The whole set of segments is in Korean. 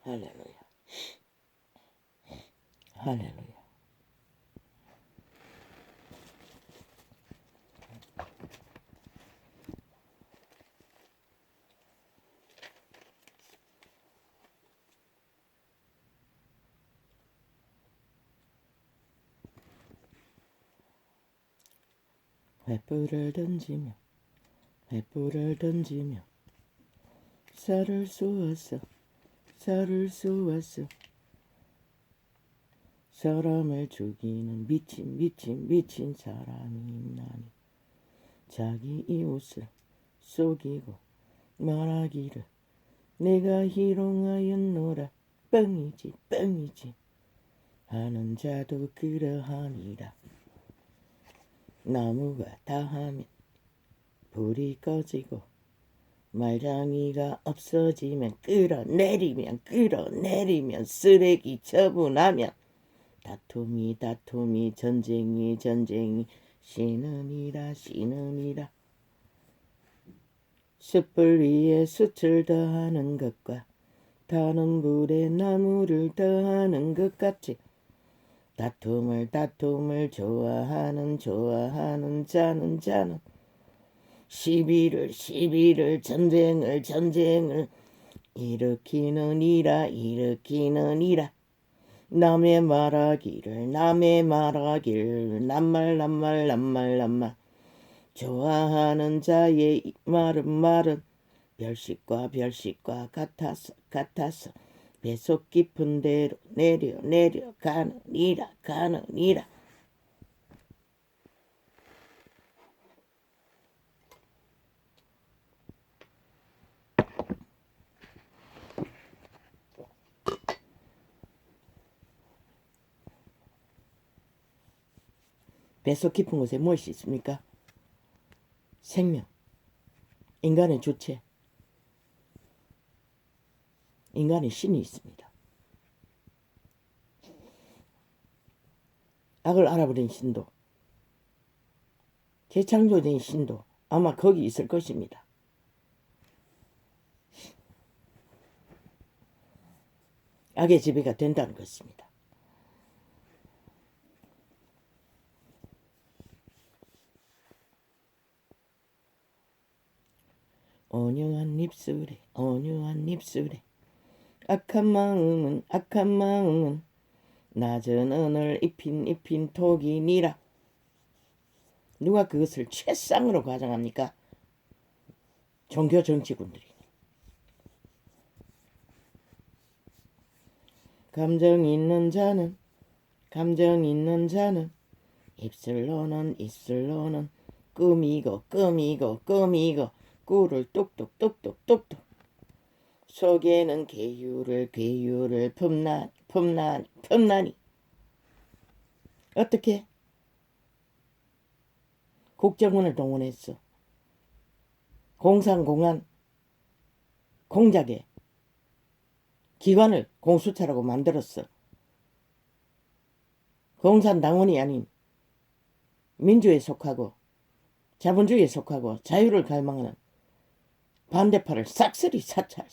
할렐루야. 할렐루야. 횃불을 던지며 쌀을 쏘았어. 사람을 죽이는 미친 사람이 있나니 자기 이웃을 속이고 말하기를 내가 희롱하였노라. 뻥이지 하는 자도 그러하니라. 나무가 다하면 불이 꺼지고 말장이가 없어지면 끌어내리면 쓰레기 처분하면 다툼이 전쟁이 신음이라. 숯불 위에 숯을 더하는 것과 타는 불에 나무를 더하는 것 같이 다툼을 좋아하는 자는 시비를 전쟁을 일으키느니라. 남의 말하기를 낱말 좋아하는 자의 말은 별식과 같아서 배속 깊은 대로 내려가느니라. 배속 깊은 곳에 무엇이 있습니까? 생명, 인간의 주체, 인간의 신이 있습니다. 악을 알아버린 신도, 재창조된 신도 아마 거기 있을 것입니다. 악의 지배가 된다는 것입니다. 온유한 입술에 악한 마음은 낮은 은을 입힌 독이니라. 누가 그것을 최상으로 가정합니까? 종교 정치군들이. 감정 있는 자는 입술로는 꾸미고 꿀을 똑똑 속에는 괴유를 품나니 어떻게? 국정원을 동원했어. 공상공안 공작에 기관을 공수처라고 만들었어. 공산당원이 아닌 민주에 속하고 자본주의에 속하고 자유를 갈망하는 반대파를 싹쓸이 사찰.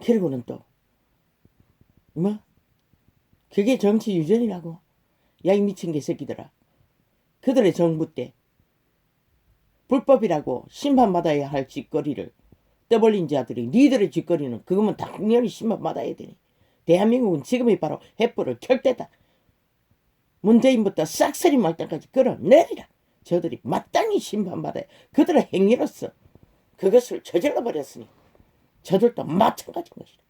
그리고는 또 그게 정치 유전이라고. 야, 이 미친 개새끼들아. 그들의 정부 때 불법이라고 심판받아야 할 짓거리를 떠벌린 자들이 니들의 짓거리는 그거면 당연히 심판받아야 되니. 대한민국은 지금이 바로 횃불을 켤 때다. 문재인부터 싹쓸이 말단까지 끌어내리라. 저들이 마땅히 심판받아야 그들의 행위로서 그것을 저질러 버렸으니 저들도 마찬가지인 것이다.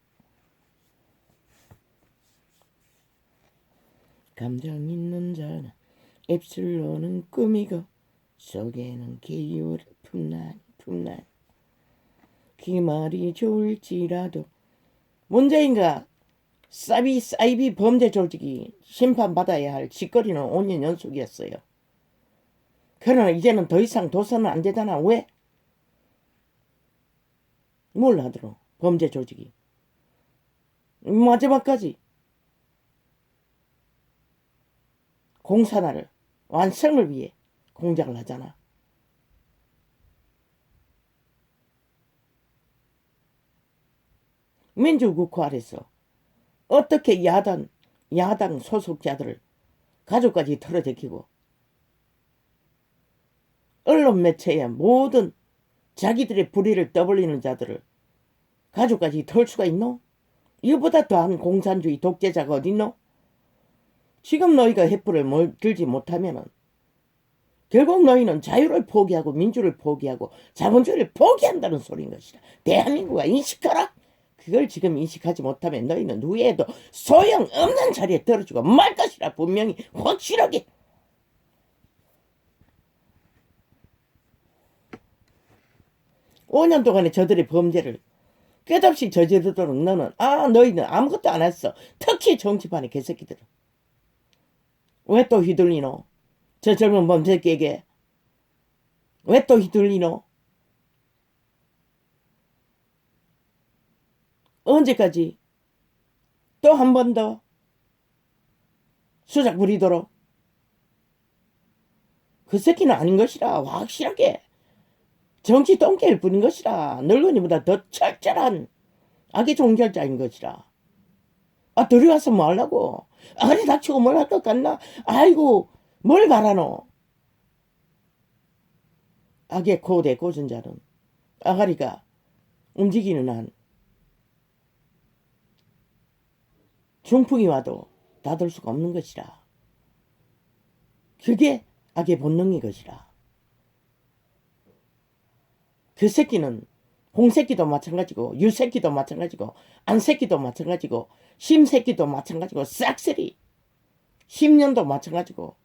감정 있는 자는 입술로는 꾸미고 속에는 기유를 품나니. 그 말이 좋을지라도 문재인과 사이비 범죄 조직이 심판받아야 할 짓거리는 5년 연속이었어요. 그러나 이제는 더 이상 도서는 안 되잖아. 왜? 뭘 하더러 범죄 조직이. 마지막까지 공산화를 완성을 위해 공작을 하잖아. 민주국회 아래서 어떻게 야당 소속자들을 가족까지 털어제끼고 언론 매체에 모든 자기들의 불의를 떠벌리는 자들을 가족까지 털 수가 있노? 이보다 더한 공산주의 독재자가 어딨노? 지금 너희가 횃불을 들지 못하면은 결국 너희는 자유를 포기하고 민주를 포기하고 자본주의를 포기한다는 소리인 것이다. 대한민국아 인식하라. 그걸 지금 인식하지 못하면 너희는 누구에도 소용없는 자리에 떨어지고 말 것이라. 분명히 확실하게. (5년) 동안의 저들의 범죄를 끝없이 저지르도록 너는 너희는 아무것도 안 했어. 특히 정치판의 개새끼들은. 왜 또 휘둘리노? 저 젊은 범새끼에게 왜 또 휘둘리노? 언제까지 또 한 번 더 수작 부리도록? 그 새끼는 아닌 것이라. 확실하게 정치 똥개일 뿐인 것이라. 늙은이보다 더 철저한 악의 종결자인 것이라. 들어와서 뭐 하려고? 아가리 닥치고 뭘 할 것 같나? 아이고 뭘 바라노? 악의 고대 고전자는 아가리가 움직이는 한 중풍이 와도 닫을 수가 없는 것이라. 그게 악의 본능인 것이라. 그 새끼는 홍새끼도 마찬가지고 유새끼도 마찬가지고 안새끼도 마찬가지고 심새끼도 마찬가지고 싹쓸이 10년도 마찬가지고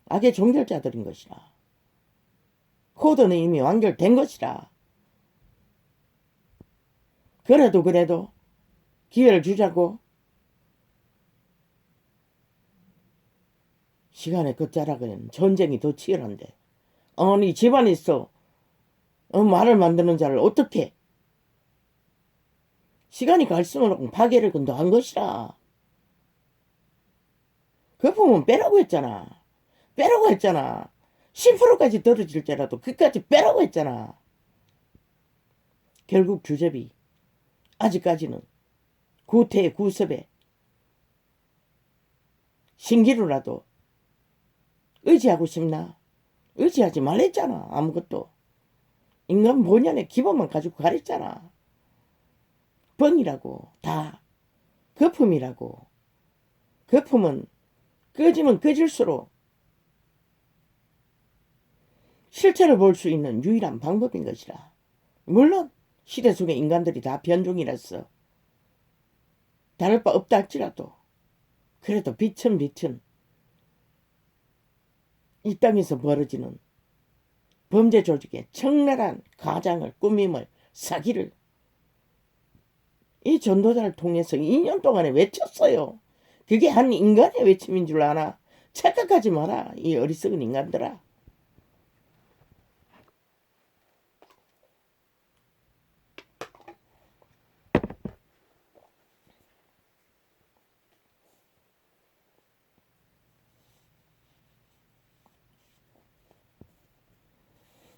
악의 종결자들인 것이라. 코드는 이미 완결된 것이라. 그래도 기회를 주자고. 시간의 끝자락은 전쟁이 더 치열한데 아니 집안에서 말을 만드는 자를 어떻게 시간이 갈수록 파괴를 더한 것이라. 거품은 빼라고 했잖아. 빼라고 했잖아. 10%까지 떨어질지라도 그까지 빼라고 했잖아. 결국 주접이 아직까지는 구태 구섭에 신기루라도 의지하고 싶나? 의지하지 말랬잖아. 아무것도. 인간 본연의 기본만 가지고 가랬잖아. 뻥이라고. 다 거품이라고. 거품은 꺼지면 꺼질수록 실체를 볼 수 있는 유일한 방법인 것이라. 물론 시대 속의 인간들이 다 변종이라서 다를 바 없다 할지라도 그래도 빛은 이 땅에서 벌어지는 범죄 조직의 청랄한 가장을 꾸밈을 사기를 이 전도자를 통해서 2년 동안에 외쳤어요. 그게 한 인간의 외침인 줄 아나? 착각하지 마라. 이 어리석은 인간들아.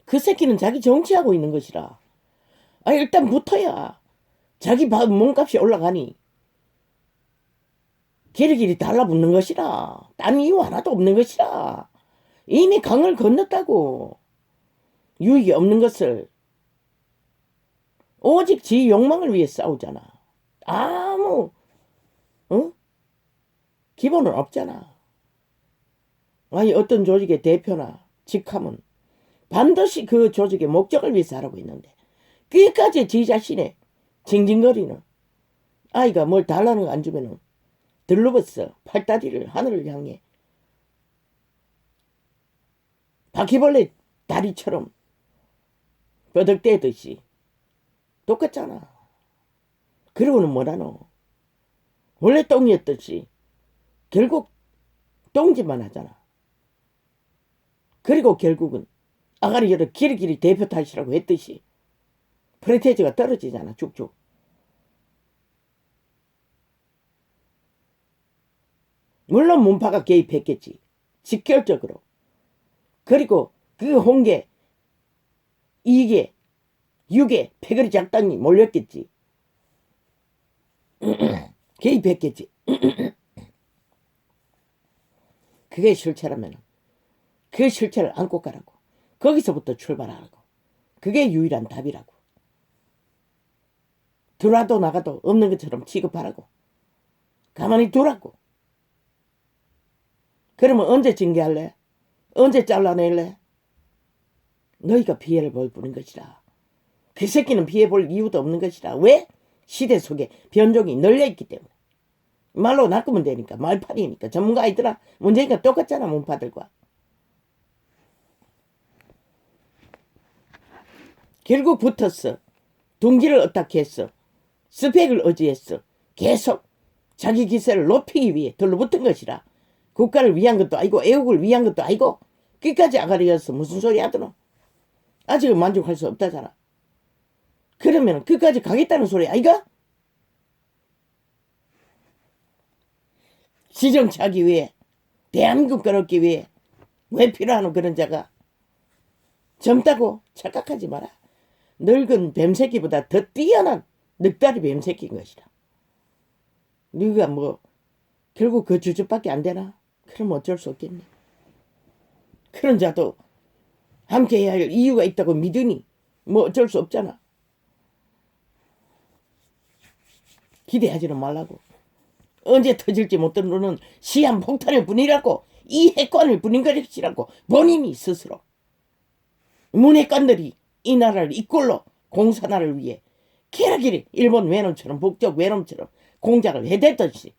그 새끼는 자기 정치하고 있는 것이라. 일단 붙어야 자기 몸값이 올라가니 길이길이 달라붙는 것이라. 딴 이유 하나도 없는 것이라. 이미 강을 건넜다고. 유익이 없는 것을 오직 지 욕망을 위해 싸우잖아. 아무 기본은 없잖아. 아니 어떤 조직의 대표나 직함은 반드시 그 조직의 목적을 위해서 하라고 했는데 끝까지 지 자신의 징징거리는 아이가 뭘 달라는 거 안 주면은 들러붙어 팔다리를 하늘을 향해 바퀴벌레 다리처럼 뼈덕대듯이 똑같잖아. 그러고는 뭐라노? 원래 똥이었듯이 결국 똥짓만 하잖아. 그리고 결국은 아가리를 길이길이 대표 탓이라고 했듯이 프레테이지가 떨어지잖아. 쭉쭉. 물론 문파가 개입했겠지. 직결적으로. 그리고 그 홍계 2개 6개 패거리 작당이 몰렸겠지. 개입했겠지. 그게 실체라면 그 실체를 안고 가라고. 거기서부터 출발하라고. 그게 유일한 답이라고. 들어와도 나가도 없는 것처럼 취급하라고. 가만히 두라고. 그러면 언제 징계할래? 언제 잘라낼래? 너희가 피해를 볼 뿐인 것이라. 그 새끼는 피해 볼 이유도 없는 것이라. 왜? 시대 속에 변종이 널려있기 때문에. 말로 낚으면 되니까. 말팔이니까. 전문가 아니더라. 문제니까 똑같잖아. 문파들과. 결국 붙었어. 둥지를 어떻게 했어. 스펙을 의지했어. 계속 자기 기세를 높이기 위해 들러붙은 것이라. 국가를 위한 것도 아니고 애국을 위한 것도 아니고 끝까지 아가리였어. 무슨 소리 하더노. 아직은 만족할 수 없다잖아. 그러면 끝까지 가겠다는 소리 아이가? 시정차기 위해 대한민국 끌었기 위해 왜 필요하노 그런 자가. 젊다고 착각하지 마라. 늙은 뱀새끼보다 더 뛰어난 늑다리 뱀새끼인 것이다. 네가 뭐 결국 그 주주밖에 안 되나? 그럼 어쩔 수 없겠네. 그런 자도 함께 해야 할 이유가 있다고 믿으니 뭐 어쩔 수 없잖아. 기대하지는 말라고. 언제 터질지 못 듣는 시한폭탄일 뿐이라고. 이 핵관을 뿐인 것이라고. 본인이 스스로. 문핵관들이 이 나라를 이꼴로 공산화를 위해 기러기리 일본 외놈처럼 북쪽 외놈처럼 공작을 해댔듯이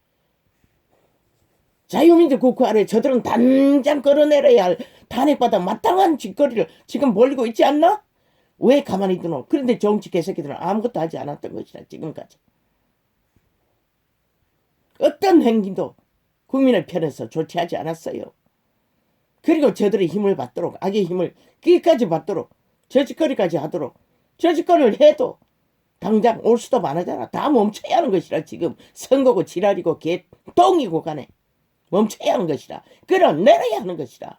자유민주 국가 아래 저들은 당장 끌어내려야 할 탄핵받아 마땅한 짓거리를 지금 벌이고 있지 않나? 왜 가만히 두노? 그런데 정치 개새끼들은 아무것도 하지 않았던 것이라 지금까지. 어떤 행위도 국민의 편에서 조치하지 않았어요. 그리고 저들의 힘을 받도록 악의 힘을 끝까지 받도록 저짓거리까지 하도록 저짓거리를 해도 당장 올 수도 많아잖아. 다 멈춰야 하는 것이라. 지금 선거고 지랄이고 개똥이고 간에 멈춰야 하는 것이라. 끌어내려야 하는 것이라.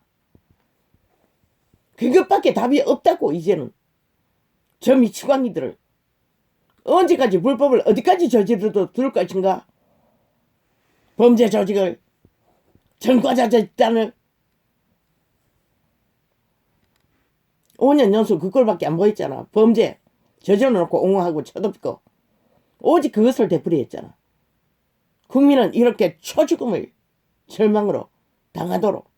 그것밖에 답이 없다고. 이제는 저 미치광이들을 언제까지 불법을 어디까지 저지르도 둘 것인가. 범죄 조직을 전과자 집단을 5년 연속 그 꼴밖에 안 보였잖아. 범죄 저질러놓고 옹호하고 쳐덮고 오직 그것을 되풀이했잖아. 국민은 이렇게 초죽음을 절망으로 당하도록.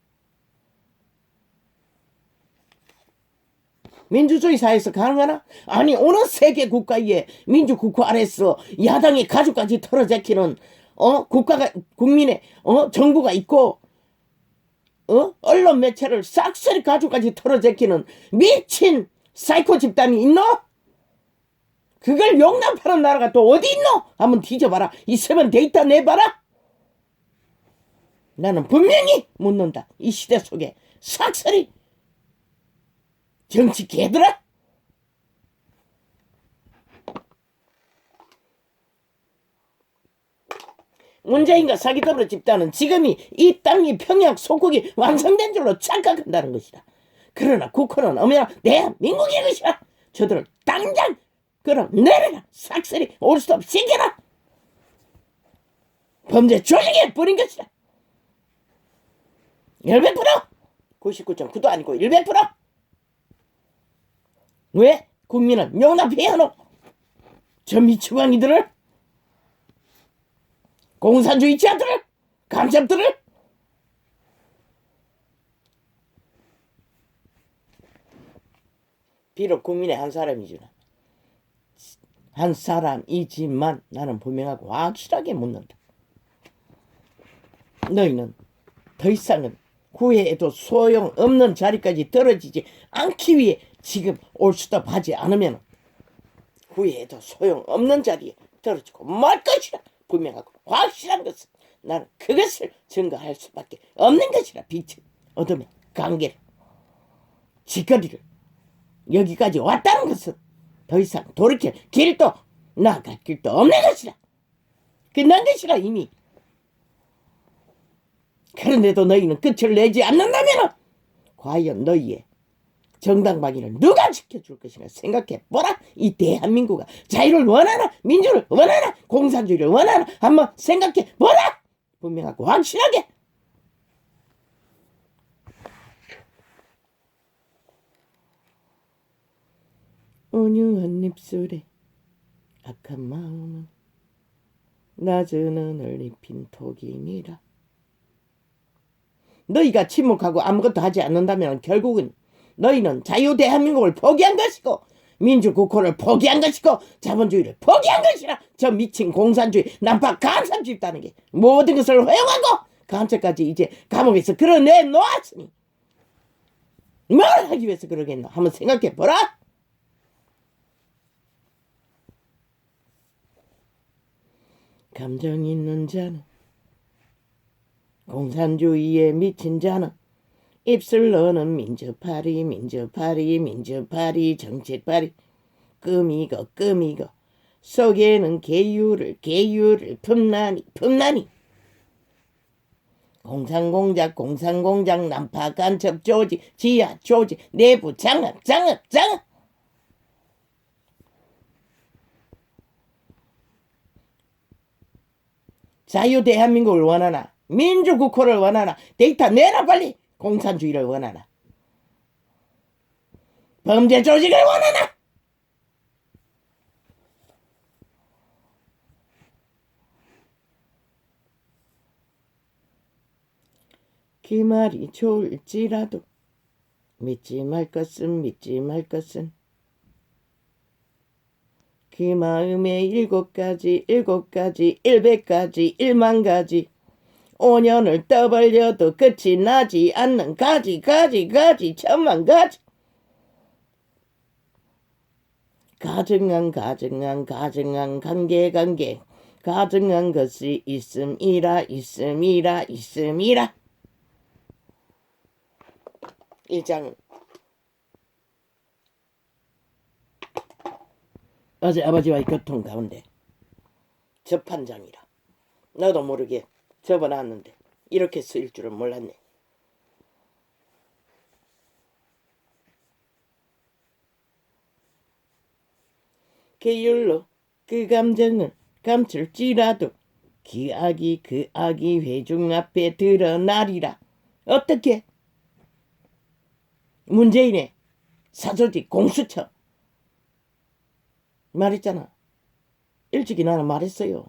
민주주의 사회에서 가능하나? 아니 어느 세계 국가에 민주국가 아래서 야당이 가죽까지 털어제키는 국가가 국민의 정부가 있고 언론 매체를 싹쓸이 가죽까지 털어제키는 미친 사이코 집단이 있노? 그걸 용납하는 나라가 또 어디 있노? 한번 뒤져봐라. 있으면 데이터 내봐라. 나는 분명히 묻는다. 이 시대 속에 싹쓸이 정치 개들아? 문재인과 사기더러 집단은 지금이 이 땅이 평양 소국이 완성된 줄로 착각한다는 것이다. 그러나 국호는 어머나 대한민국의 것이다. 저들을 당장 끌어내려라. 싹쓸이 올 수도 없이 시켜라. 범죄 조직에 뿌린 것이다. 100%! 99.9도 아니고 100%! 왜? 국민은 용납해야 하노? 저 미치광이들을? 공산주의자들을? 간첩들을? 비록 국민의 한 사람이지만 한 사람이지만 나는 분명하고 확실하게 묻는다. 너희는 더 이상은 후회해도 소용없는 자리까지 떨어지지 않기 위해 지금 올 수도 하지 않으면 후회해도 소용없는 자리에 떨어지고 말 것이라. 분명하고 확실한 것은 나는 그것을 증거할 수밖에 없는 것이라. 빛을 어둠의 관계를 짓거리를 여기까지 왔다는 것은 더 이상 돌이킬 길도 나아갈 길도 없는 것이라. 끝난 것이라. 이미 그런데도 너희는 끝을 내지 않는다면 과연 너희의 정당방위를 누가 지켜줄 것인가 생각해보라. 이 대한민국은 자유를 원하나 민주를 원하나 공산주의를 원하나 한번 생각해보라. 분명하고 확실하게. 온유한 입술에 악한 마음은 낮은 하늘 입힌 독임이라. 너희가 침묵하고 아무것도 하지 않는다면 결국은 너희는 자유 대한민국을 포기한 것이고 민주국호를 포기한 것이고 자본주의를 포기한 것이라. 저 미친 공산주의 난파 간첩 집단은 게 모든 것을 허용하고 간첩까지 이제 감옥에서 끌어내 놓았으니 뭘 하기 위해서 그러겠노. 한번 생각해보라. 감정 있는 자는 공산주의에 미친 자는 입술 너는 민주파리 민주파리 민주파리 정책파리 끔이거 속에는 계율을 품나니 공산공작 난파 간첩 조직 지하 조직 내부 장악 자유 대한민국을 원하나 민주국호를 원하나 데이터 내놔 빨리. 공산주의를 원하나 범죄 조직을 원하나. 그 말이 좋을지라도 믿지 말 것은 그 마음의 7가지 100가지 1만가지 5년을 떠벌려도 끝이 나지 않는 가지 천만가지 가증한 관계 가증한 것이 있음이라 1장. 어제 아버지와의 교통 가운데 접한장이라. 나도 모르게 접어놨는데 이렇게 쓰일 줄은 몰랐네. 계율로 그 감정을 감출지라도 그 악이 회중 앞에 드러나리라. 어떻게? 문재인의 사조직 공수처 말했잖아. 일찍이 나는 말했어요.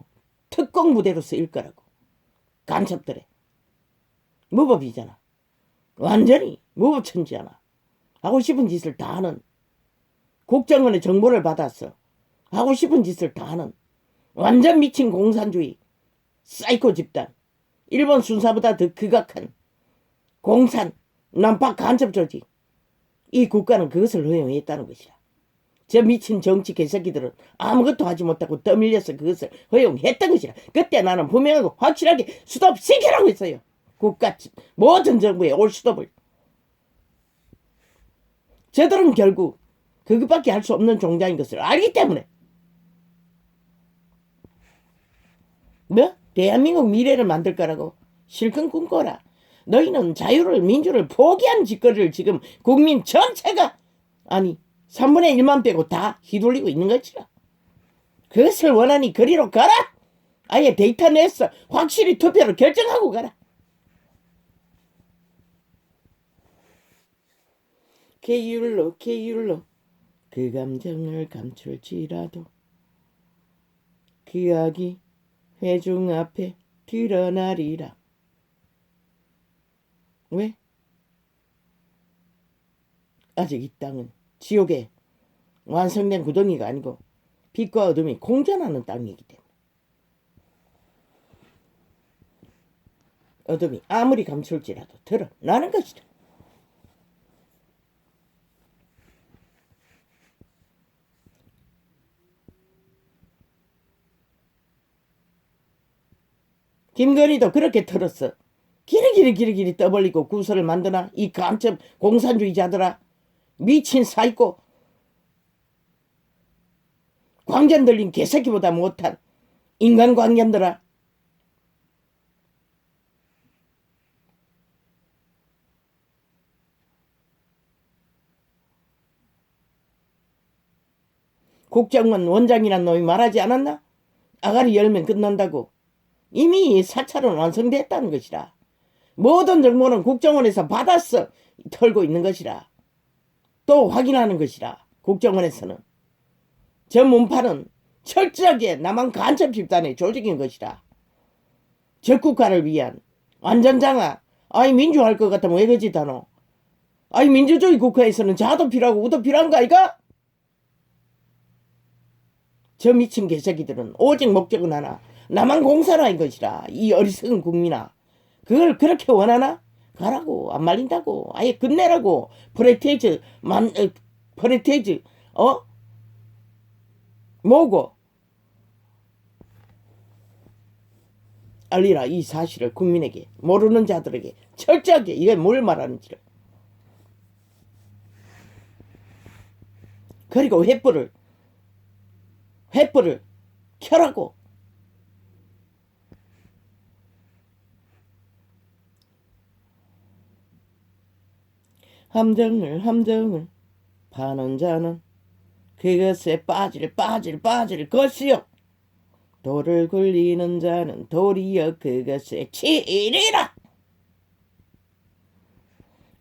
특공 부대로 쓰일 거라고. 간첩들의 무법이잖아. 완전히 무법천지잖아. 하고 싶은 짓을 다 하는, 국정원의 정보를 받았어. 하고 싶은 짓을 다 하는 완전 미친 공산주의 사이코 집단. 일본 순사보다 더 극악한 공산 난파 간첩 조직. 이 국가는 그것을 허용했다는 것이라. 저 미친 정치 개새끼들은 아무것도 하지 못하고 떠밀려서 그것을 허용했던 것이라. 그때 나는 분명하고 확실하게 스톱시키라고 했어요. 국가 모든 정부에 올 스톱을. 저들은 결국 그것밖에 할 수 없는 종자인 것을 알기 때문에. 뭐? 대한민국 미래를 만들 거라고? 실컷 꿈꿔라. 너희는 자유를 민주를 포기한 짓거리를 지금 국민 전체가, 아니 3분의 1만 빼고 다 휘둘리고 있는 것이라. 그것을 원하니 거리로 가라. 아예 데이터 냈어. 확실히 투표로 결정하고 가라. 계율로 그 감정을 감출지라도 그 악이 회중 앞에 드러나리라. 왜? 아직 이 땅은 지옥의 완성된 구덩이가 아니고 빛과 어둠이 공존하는 땅이기 때문에. 어둠이 아무리 감출지라도 드러나는 것이다. 김건희도 그렇게 털었어. 길이 떠벌리고 구설을 만드나? 이 간첩 공산주의자들아. 미친 사이코. 광견 들린 개새끼보다 못한 인간 광견들아. 국정원 원장이란 놈이 말하지 않았나? 아가리 열면 끝난다고. 이미 4차는 완성됐다는 것이라. 모든 정보는 국정원에서 받았어 털고 있는 것이라. 또 확인하는 것이라. 국정원에서는. 저 문파는 철저하게 남한 간첩 집단의 조직인 것이라. 적국가를 위한 완전장악. 아이 민주할 것 같으면 왜 그짓하노? 아이 민주주의 국가에서는 자도 필요하고 우도 필요한 거 아이가? 저 미친 개새끼들은 오직 목적은 하나. 남한 공산화인 것이라. 이 어리석은 국민아. 그걸 그렇게 원하나? 가라고. 안 말린다고. 아예 끝내라고. 프레테이즈 뭐고? 알리라. 이 사실을 국민에게, 모르는 자들에게 철저하게. 이게 뭘 말하는지를. 그리고 횃불을 켜라고. 함정을 파는 자는 그것에 빠질 것이요. 돌을 굴리는 자는 도리여 그것에 치이리라.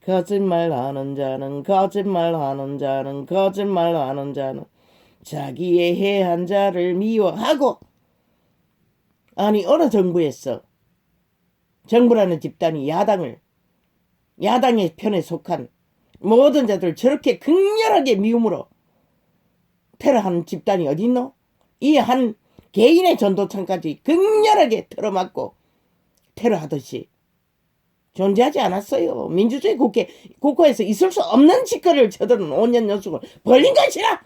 거짓말하는 자는 자기의 해한 자를 미워하고. 아니 어느 정부에서 정부라는 집단이 야당의 편에 속한 모든 자들 저렇게 극렬하게 미움으로 테러하는 집단이 어디 있노? 이 한 개인의 전도창까지 극렬하게 틀어막고 테러하듯이 존재하지 않았어요. 민주주의 국가에서 있을 수 없는 짓거리를 저들은 5년 연속을 벌린 것이라.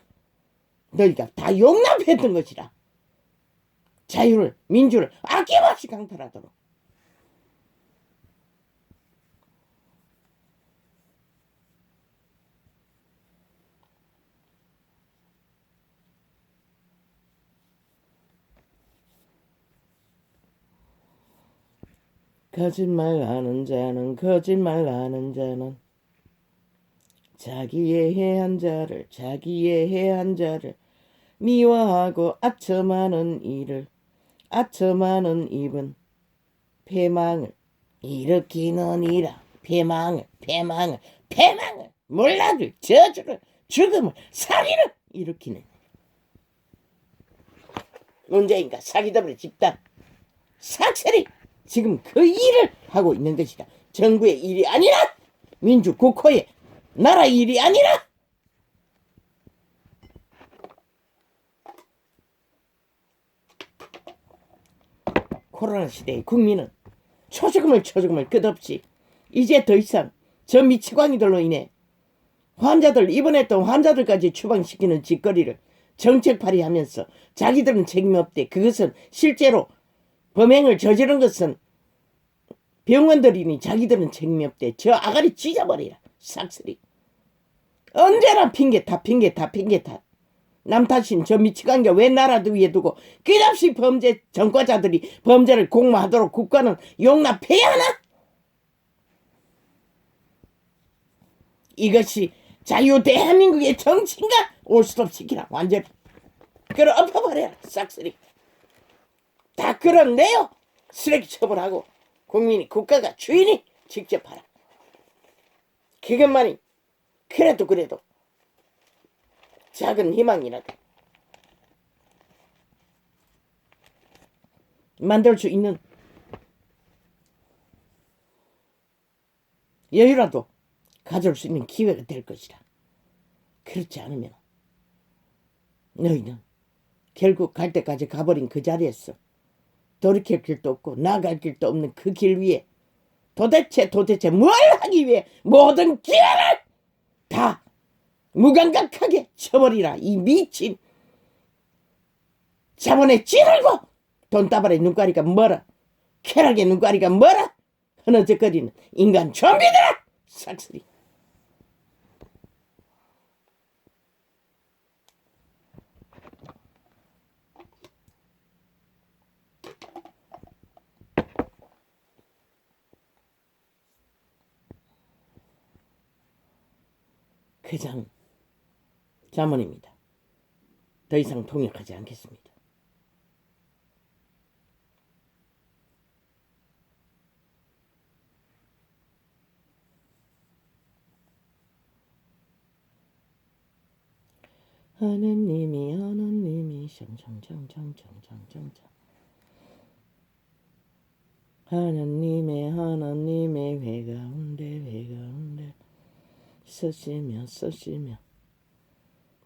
너희가 다 용납했던 것이라. 자유를, 민주를 아낌없이 강탈하도록. 거짓말하는 자는 자기의 해한 자를 미워하고 아첨하는 입은 패망을 일으키느니라. 패망을 몰락을 저주를 죽음을 살인을 일으키는 문재인과 사기더블의 집단 삭셀이 지금 그 일을 하고 있는 것이다. 정부의 일이 아니라 민주국호의 나라 일이 아니라. 코로나 시대의 국민은 초죽음을 끝없이 이제 더 이상 저 미치광이들로 인해 입원했던 환자들까지 추방시키는 짓거리를 정책 발의하면서 자기들은 책임 없대. 그것은 실제로 범행을 저지른 것은 병원들이니 자기들은 책임이 없대. 저 아가리 찢어버리라. 싹쓸이. 언제나 핑계 탓. 남 탓인 저 미치광개 왜 나라도 위에 두고 끝없이 범죄 전과자들이 범죄를 공모하도록 국가는 용납해야 하나? 이것이 자유 대한민국의 정치인가? 올스톱시키라. 완전히 끌어 엎어버려라. 싹쓸이. 다 끌어내요. 쓰레기 처벌하고 국민이 국가가 주인이 직접 하라. 그것만이 그래도 작은 희망이라도 만들 수 있는 여유라도 가져올 수 있는 기회가 될 것이라. 그렇지 않으면 너희는 결국 갈 때까지 가버린 그 자리에서 돌이킬 길도 없고 나아갈 길도 없는 그 길 위에 도대체 뭘 하기 위해 모든 기회를 다 무감각하게 쳐버리라. 이 미친 자본에 찌르고 돈다발의 눈가리가 멀어. 쾌락의 눈가리가 멀어. 흐느적거리는 인간 좀비들아. 싹쓸이. 그장 자문입니다. 더 이상 동역하지 않겠습니다. 하느님이 샹샹샹샹샹샹샹 하느님의 회가운데 서시며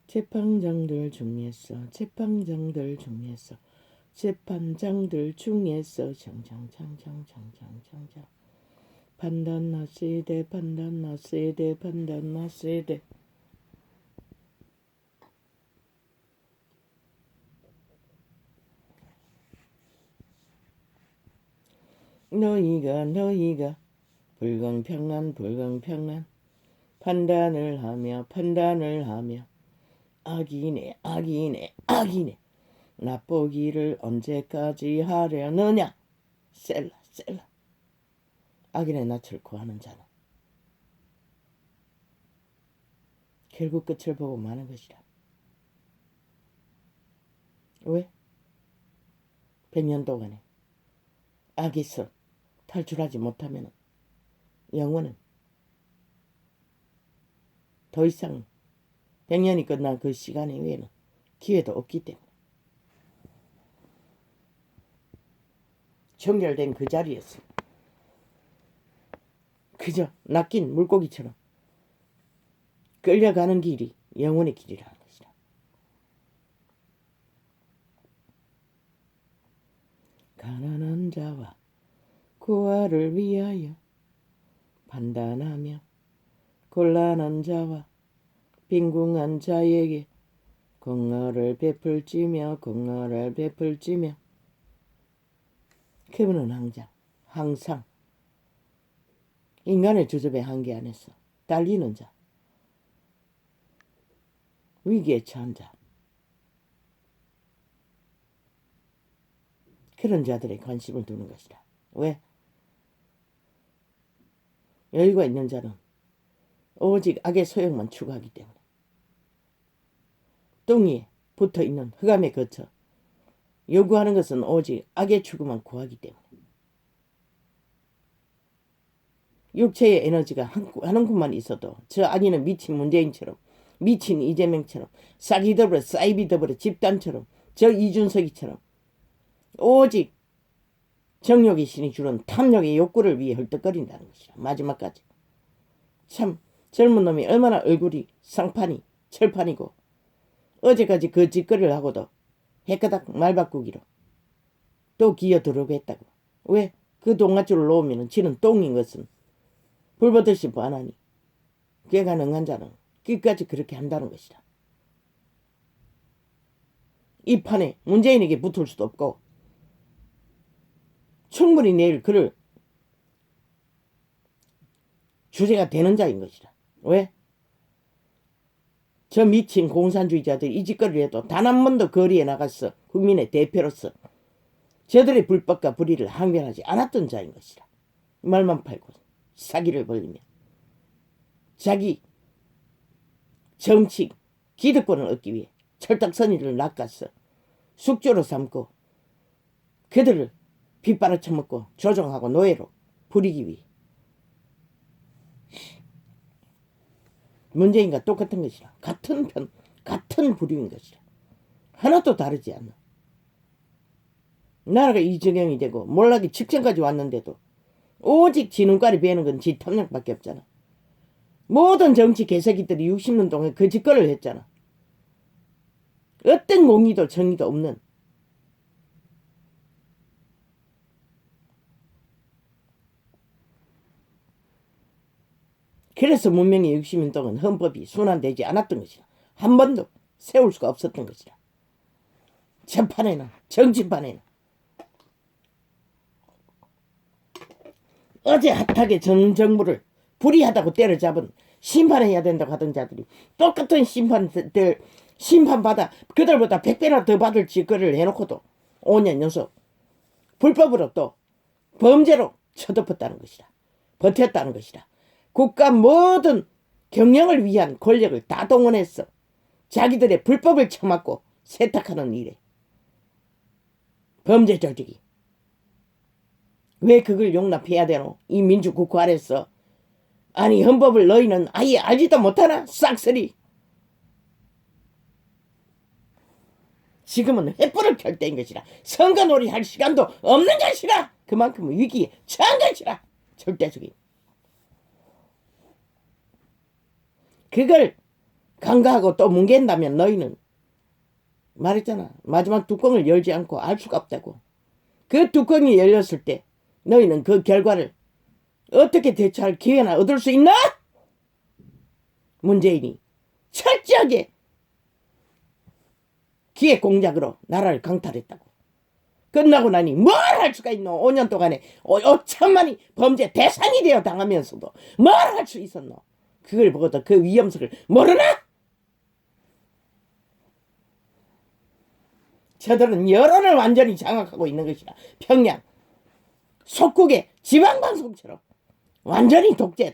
재판장들 중에서 샹샹샹샹샹샹 판단나시대 너희가 불공평한 판단을 하며 악이네 나쁘기를 언제까지 하려느냐. 셀라 악인의 낯을 구하는 자는 결국 끝을 보고 마는 것이라. 왜? 100년 동안에 악에서 탈출하지 못하면 영혼은 더 이상 100년이 끝난 그 시간 이후에는 기회도 없기 때문에 정결된 그 자리에서 그저 낚인 물고기처럼 끌려가는 길이 영혼의 길이라는 것이라. 가난한 자와 고아를 위하여 판단하며 곤란한 자와 빈궁한 자에게 공로를 베풀지며 그분은 항상 인간의 주접의 한계 안에서 딸리는 자, 위기에 처한 자, 그런 자들의 관심을 두는 것이다. 왜? 여유가 있는 자는 오직 악의 소욕만 추구하기 때문에 뚱이에 붙어있는 흑암에 거쳐 요구하는 것은 오직 악의 추구만 구하기 때문에 육체의 에너지가 한 움큼만 있어도 저 안에는 미친 문재인처럼 미친 이재명처럼 싸기더불어 사이비더불어 집단처럼 저 이준석이처럼 오직 정욕의 신이 주는 탐욕의 욕구를 위해 헐떡거린다는 것이라. 마지막까지 참 젊은 놈이 얼마나 얼굴이 상판이 철판이고 어제까지 그 짓거리를 하고도 해까닥 말 바꾸기로 또 기어들어오고 했다고. 왜? 그 동아줄을 놓으면 지는 똥인 것은 불보듯이 뻔하니 걔가 능한 자는 끝까지 그렇게 한다는 것이다. 이 판에 문재인에게 붙을 수도 없고 충분히 내일 그를 주제가 되는 자인 것이다. 왜? 저 미친 공산주의자들이 이 짓거리를 해도 단 한 번도 거리에 나가서 국민의 대표로서 저들의 불법과 불의를 항변하지 않았던 자인 것이다. 말만 팔고 사기를 벌리며 자기 정치 기득권을 얻기 위해 철딱서니를 낚아서 숙주로 삼고 그들을 빗바라 쳐먹고 조종하고 노예로 부리기 위해 문재인과 똑같은 것이라. 같은 부류인 것이라. 하나도 다르지 않아. 나라가 이 지경이 되고 몰락이 직전까지 왔는데도 오직 지 눈깔이 베는 건 지 탐욕밖에 없잖아. 모든 정치 개새끼들이 60년 동안 그 짓거리를 했잖아. 어떤 공의도 정의도 없는 그래서 문명의 60년 동안 헌법이 순환되지 않았던 것이라. 한 번도 세울 수가 없었던 것이라. 재판에는 정치판에는 어제 핫하게 전 정부를 불의하다고 때려잡은 심판해야 된다고 하던 자들이 똑같은 심판받아 그들보다 100배나 더 받을 짓거리를 해놓고도 5년 연속 불법으로 또 범죄로 쳐덮었다는 것이다. 버텼다는 것이다. 국가 모든 경영을 위한 권력을 다 동원해서 자기들의 불법을 쳐맞고 세탁하는 일에 범죄 조직이 왜 그걸 용납해야 되노? 이 민주국가 아래서. 아니 헌법을 너희는 아예 알지도 못하나? 싹쓸이. 지금은 횃불을 켤 때인 것이라. 선거놀이 할 시간도 없는 것이라. 그만큼 위기에 처한 것이라. 절대적인. 그걸 간과하고 또 뭉갠다면 너희는 말했잖아. 마지막 뚜껑을 열지 않고 알 수가 없다고. 그 뚜껑이 열렸을 때 너희는 그 결과를 어떻게 대처할 기회나 얻을 수 있나? 문재인이 철저하게 기획 공작으로 나라를 강탈했다고. 끝나고 나니 뭘 할 수가 있노? 5년 동안에 5천만이 범죄 대상이 되어 당하면서도 뭘 할 수 있었노? 그걸 보고도 그 위험성을 모르나? 저들은 여론을 완전히 장악하고 있는 것이라. 평양 속국의 지방방송처럼 완전히 독재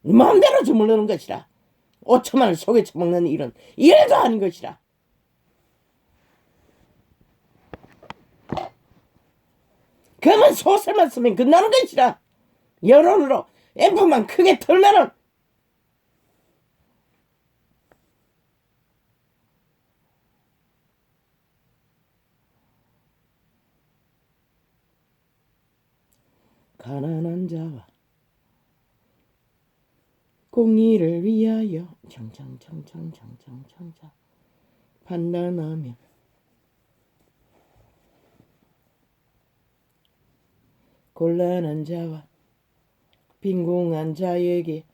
마음대로 주물르는 것이라. 5천만을 속에 처먹는 일은 일도 아닌 것이라. 그러면 소설만 쓰면 끝나는 것이라. 여론으로 앰프만 크게 틀면은 가난한 자와 공의를 위하여 청청청청청청청청 판단하며 곤란한 자와 빈궁한 자에게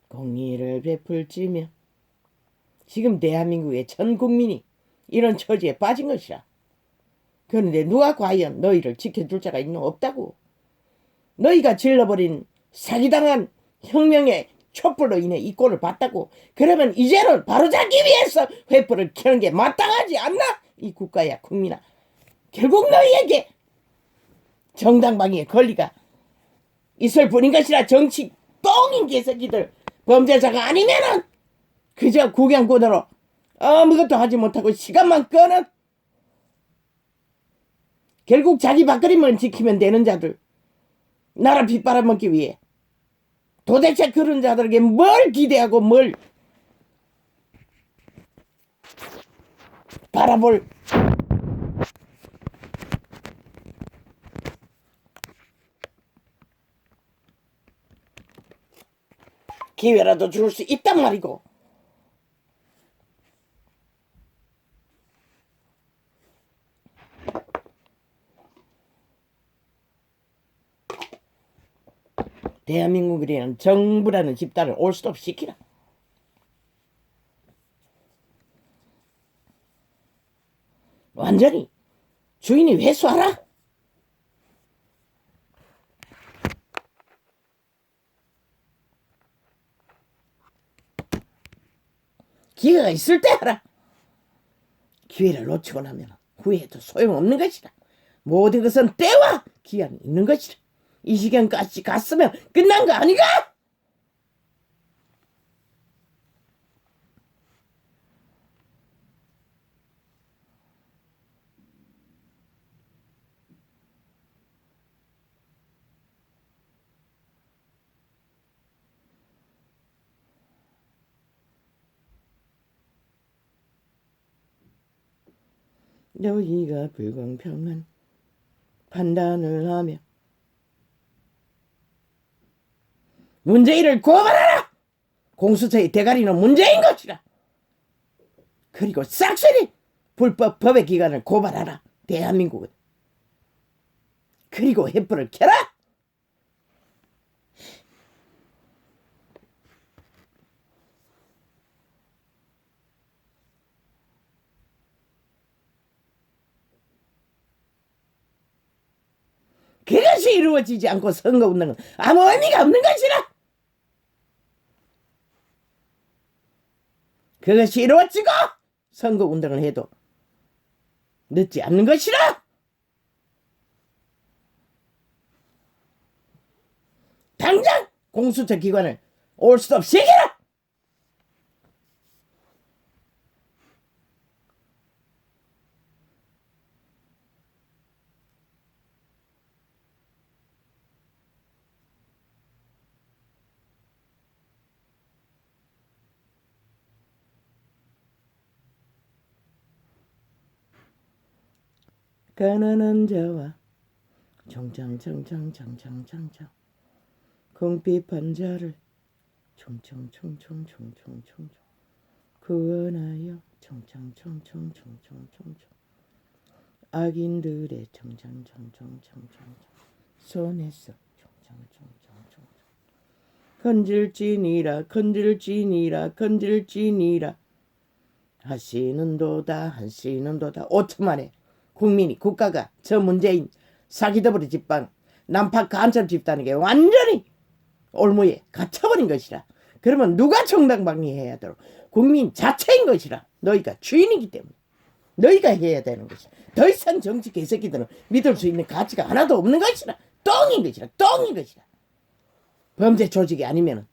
공의를 베풀지며. 지금 대한민국의 전 국민이 이런 처지에 빠진 것이라. 그런데 누가 과연 너희를 지켜줄 자가 있노? 없다고. 너희가 질러버린 사기당한 혁명의 촛불로 인해 이 꼴을 봤다고. 그러면 이제는 바로잡기 위해서 횃불을 켜는 게 마땅하지 않나? 이 국가야 국민아. 결국 너희에게 정당방위의 권리가 있을 뿐인 것이라. 정치 똥인 개새끼들 범죄자가 아니면은 그저 구경꾼으로 아무것도 하지 못하고 시간만 끄는, 결국 자기 밥그림만 지키면 되는 자들, 나라 빗바라먹기 위해. 도대체 그런 자들에게 뭘 기대하고 뭘 바라볼 기회라도 줄 수 있단 말이고. 대한민국이라는 정부라는 집단을 올스톱 시키라. 완전히 주인이 회수하라. 기회가 있을 때 하라. 기회를 놓치고 나면 후회해도 소용없는 것이라. 모든 것은 때와 기한이 있는 것이라. 이 시간까지 갔으면 끝난 거 아니가? 너희가 불공평한 판단을 하며 문재인을 고발하라. 공수처의 대가리는 문재인 것이라. 그리고 싹쓸이 불법 법의 기관을 고발하라. 대한민국은. 그리고 횃불을 켜라. 그것이 이루어지지 않고 선거운동은 아무 의미가 없는 것이라. 그것이 이루어지고 선거운동을 해도 늦지 않는 것이라. 당장 공수처 기관을 올스톱 시키라. 가난한 자와 청청청청청청청청 궁핍한 자를 총총총총총총총 구원하여 청청청청청청청청 악인들의 청청청청청청 손에서 청청청청청 건질지니라 건질지니라 건질지니라 하시는도다 하시는도다. 5초 만에 국민이 국가가 저 문재인 사기더버리 집단 난파 간첩 집단에게 완전히 올무에 갇혀버린 것이라. 그러면 누가 정당방위해야 되고 국민 자체인 것이라. 너희가 주인이기 때문에 너희가 해야 되는 것이라. 더 이상 정치 개새끼들은 믿을 수 있는 가치가 하나도 없는 것이라. 똥인 것이라. 똥인 것이라. 범죄 조직이 아니면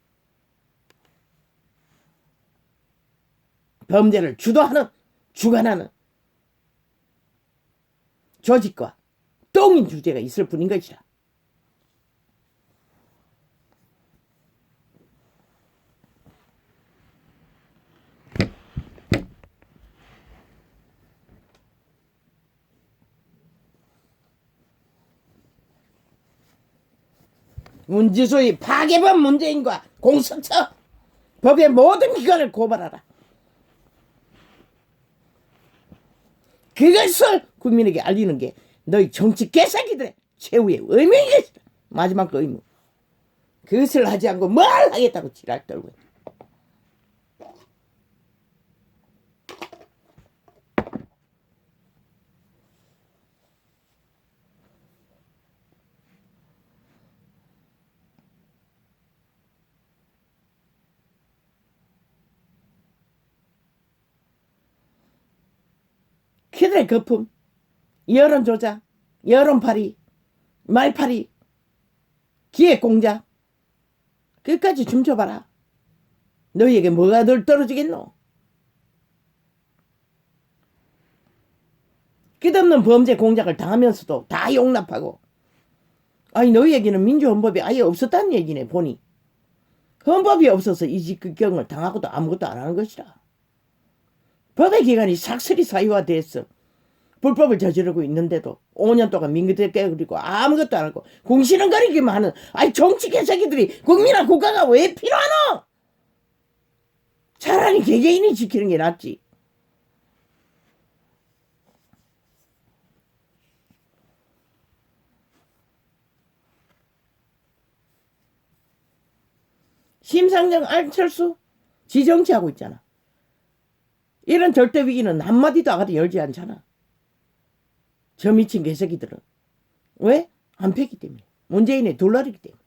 범죄를 주도하는 주관하는 조직과 똥인 주제가 있을 뿐인 것이라. 문지수의 파괴범 문재인과 공수처 법의 모든 기관을 고발하라. 그것을 국민에게 알리는 게 너희 정치 개새끼들의 최후의 의무이겠다. 마지막 의무. 그것을 하지 않고 뭘 하겠다고 지랄 떨고. 그들의 거품, 여론조작, 여론팔이, 말팔이, 기획공작 끝까지 춤춰봐라. 너희에게 뭐가 덜 떨어지겠노? 끝없는 범죄 공작을 당하면서도 다 용납하고 아니 너희에게는 민주헌법이 아예 없었다는 얘기네. 보니 헌법이 없어서 이 직경을 당하고도 아무것도 안 하는 것이라. 법의 기관이 삭슬이 사유화됐어. 불법을 저지르고 있는데도 5년 동안 민주대 깨그리고 아무것도 안 하고 궁시렁거리기만 하는 아이 정치 개새끼들이 국민과 국가가 왜 필요하노? 차라리 개개인이 지키는 게 낫지. 심상정 안철수 지정치하고 있잖아. 이런 절대 위기는 한마디도 아가도 열지 않잖아. 저 미친 개새끼들은. 왜? 안 패기 때문에. 문재인의 둘러리기 때문에.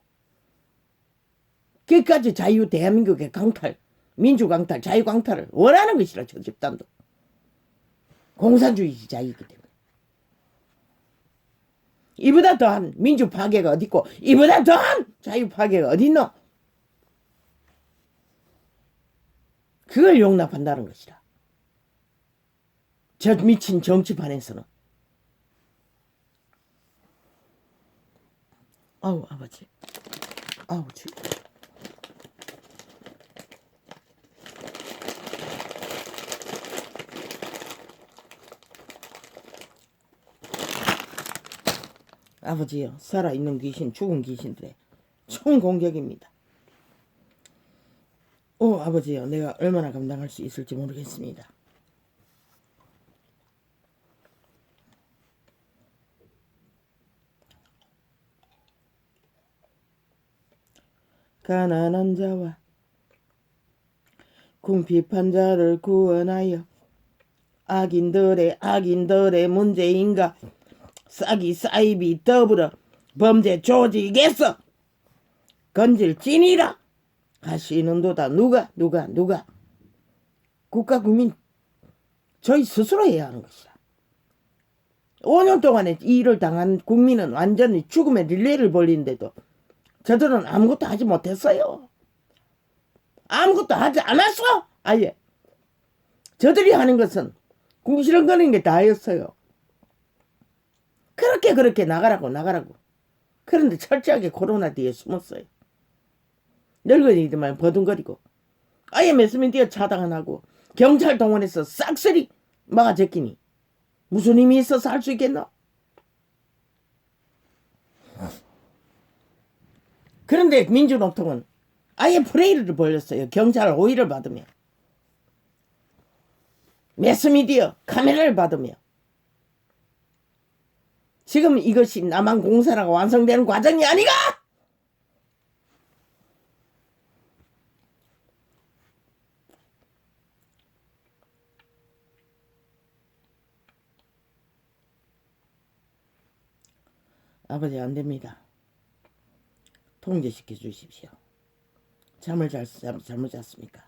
끝까지 자유 대한민국의 강탈, 민주 강탈, 자유 강탈을 원하는 것이라 저 집단도. 공산주의자이기 때문에. 이보다 더한 민주 파괴가 어디 있고 이보다 더한 자유 파괴가 어디 있노? 그걸 용납한다는 것이라. 저 미친 정치판에서는. 아우 아버지. 아우 지. 아버지요. 살아있는 귀신 죽은 귀신들의 총공격입니다. 아버지요. 내가 얼마나 감당할 수 있을지 모르겠습니다. 가난한 자와 궁핍한 자를 구원하여 악인들의 문재인과 싹이 사이비 더불어 범죄 조직에서 건질지니라 하시는도다. 누가 국가 국민 저희 스스로 해야 하는 것이다. 5년 동안에 이 일을 당한 국민은 완전히 죽음의 릴레이를 벌리는데도 저들은 아무것도 하지 못했어요. 아무것도 하지 않았어. 아예 저들이 하는 것은 궁시렁거리는 게 다였어요. 그렇게 나가라고. 그런데 철저하게 코로나 뒤에 숨었어요. 늙은이들만 버둥거리고 아예 매스미디어 차단 안 하고 경찰 동원해서 싹쓸이 막아 제끼니 무슨 힘이 있어서 할 수 있겠나? 그런데 민주노총은 아예 프레이를 벌렸어요. 경찰 호의를 받으며, 매스미디어 카메라를 받으며. 지금 이것이 남한공사라고 완성되는 과정이 아니가? 아버지 안됩니다. 통제시켜 주십시오. 잠을 잘못 잤습니까?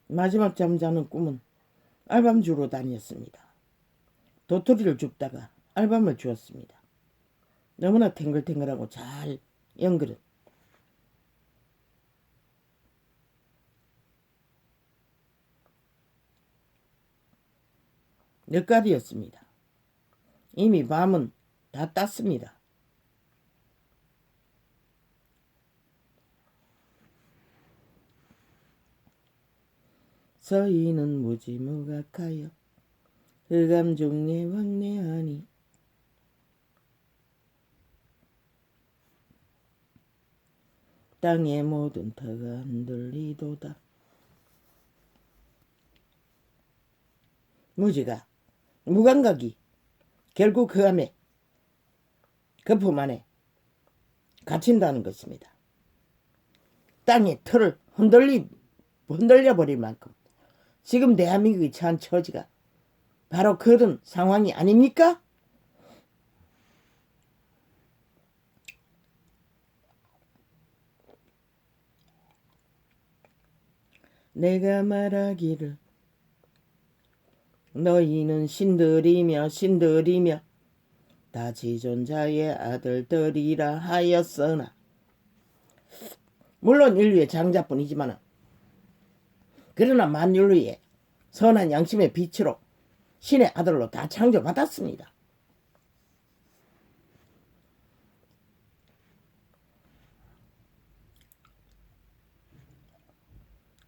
마지막 잠자는 꿈은 알밤 주러 다녔습니다. 도토리를 줍다가 알밤을 주었습니다. 너무나 탱글탱글하고 잘 연그릇. 늦가리였습니다. 이미 밤은 다 땄습니다. 서희는 무지무각하여 흑암 중에 왕래하니 땅의 모든 터가 흔들리도다. 무지가 무감각이 결국 그 암에 그 품 안에 갇힌다는 것입니다. 땅의 틀을 흔들려버릴 만큼 지금 대한민국이 처한 처지가 바로 그런 상황이 아닙니까? 내가 말하기를 너희는 신들이며 다 지존자의 아들들이라 하였으나, 물론 인류의 장자뿐이지만 그러나 만인류의 선한 양심의 빛으로 신의 아들로 다 창조받았습니다.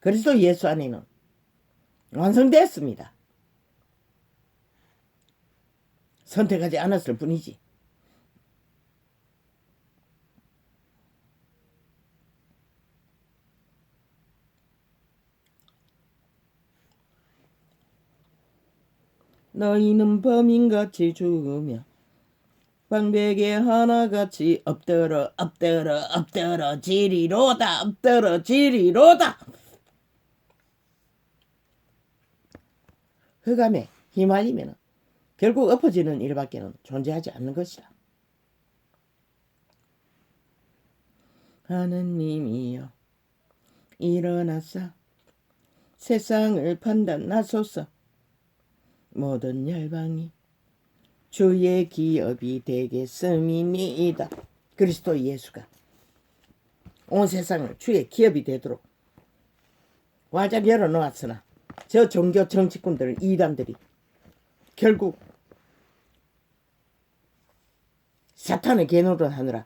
그리스도 예수 안에는 완성되었습니다. 선택하지 않았을 뿐이지. 너희는 범인같이 죽으며 방백에 하나같이 엎드러 지리로다. 흑암에 휘말리면 결국 엎어지는 일밖에는 존재하지 않는 것이다. 하느님이여 일어나사 세상을 판단하소서. 모든 열방이 주의 기업이 되겠음이니이다. 그리스도 예수가 온 세상을 주의 기업이 되도록 활짝 열어놓았으나 저 종교 정치꾼들 이단들이 결국 사탄의 계노를 하느라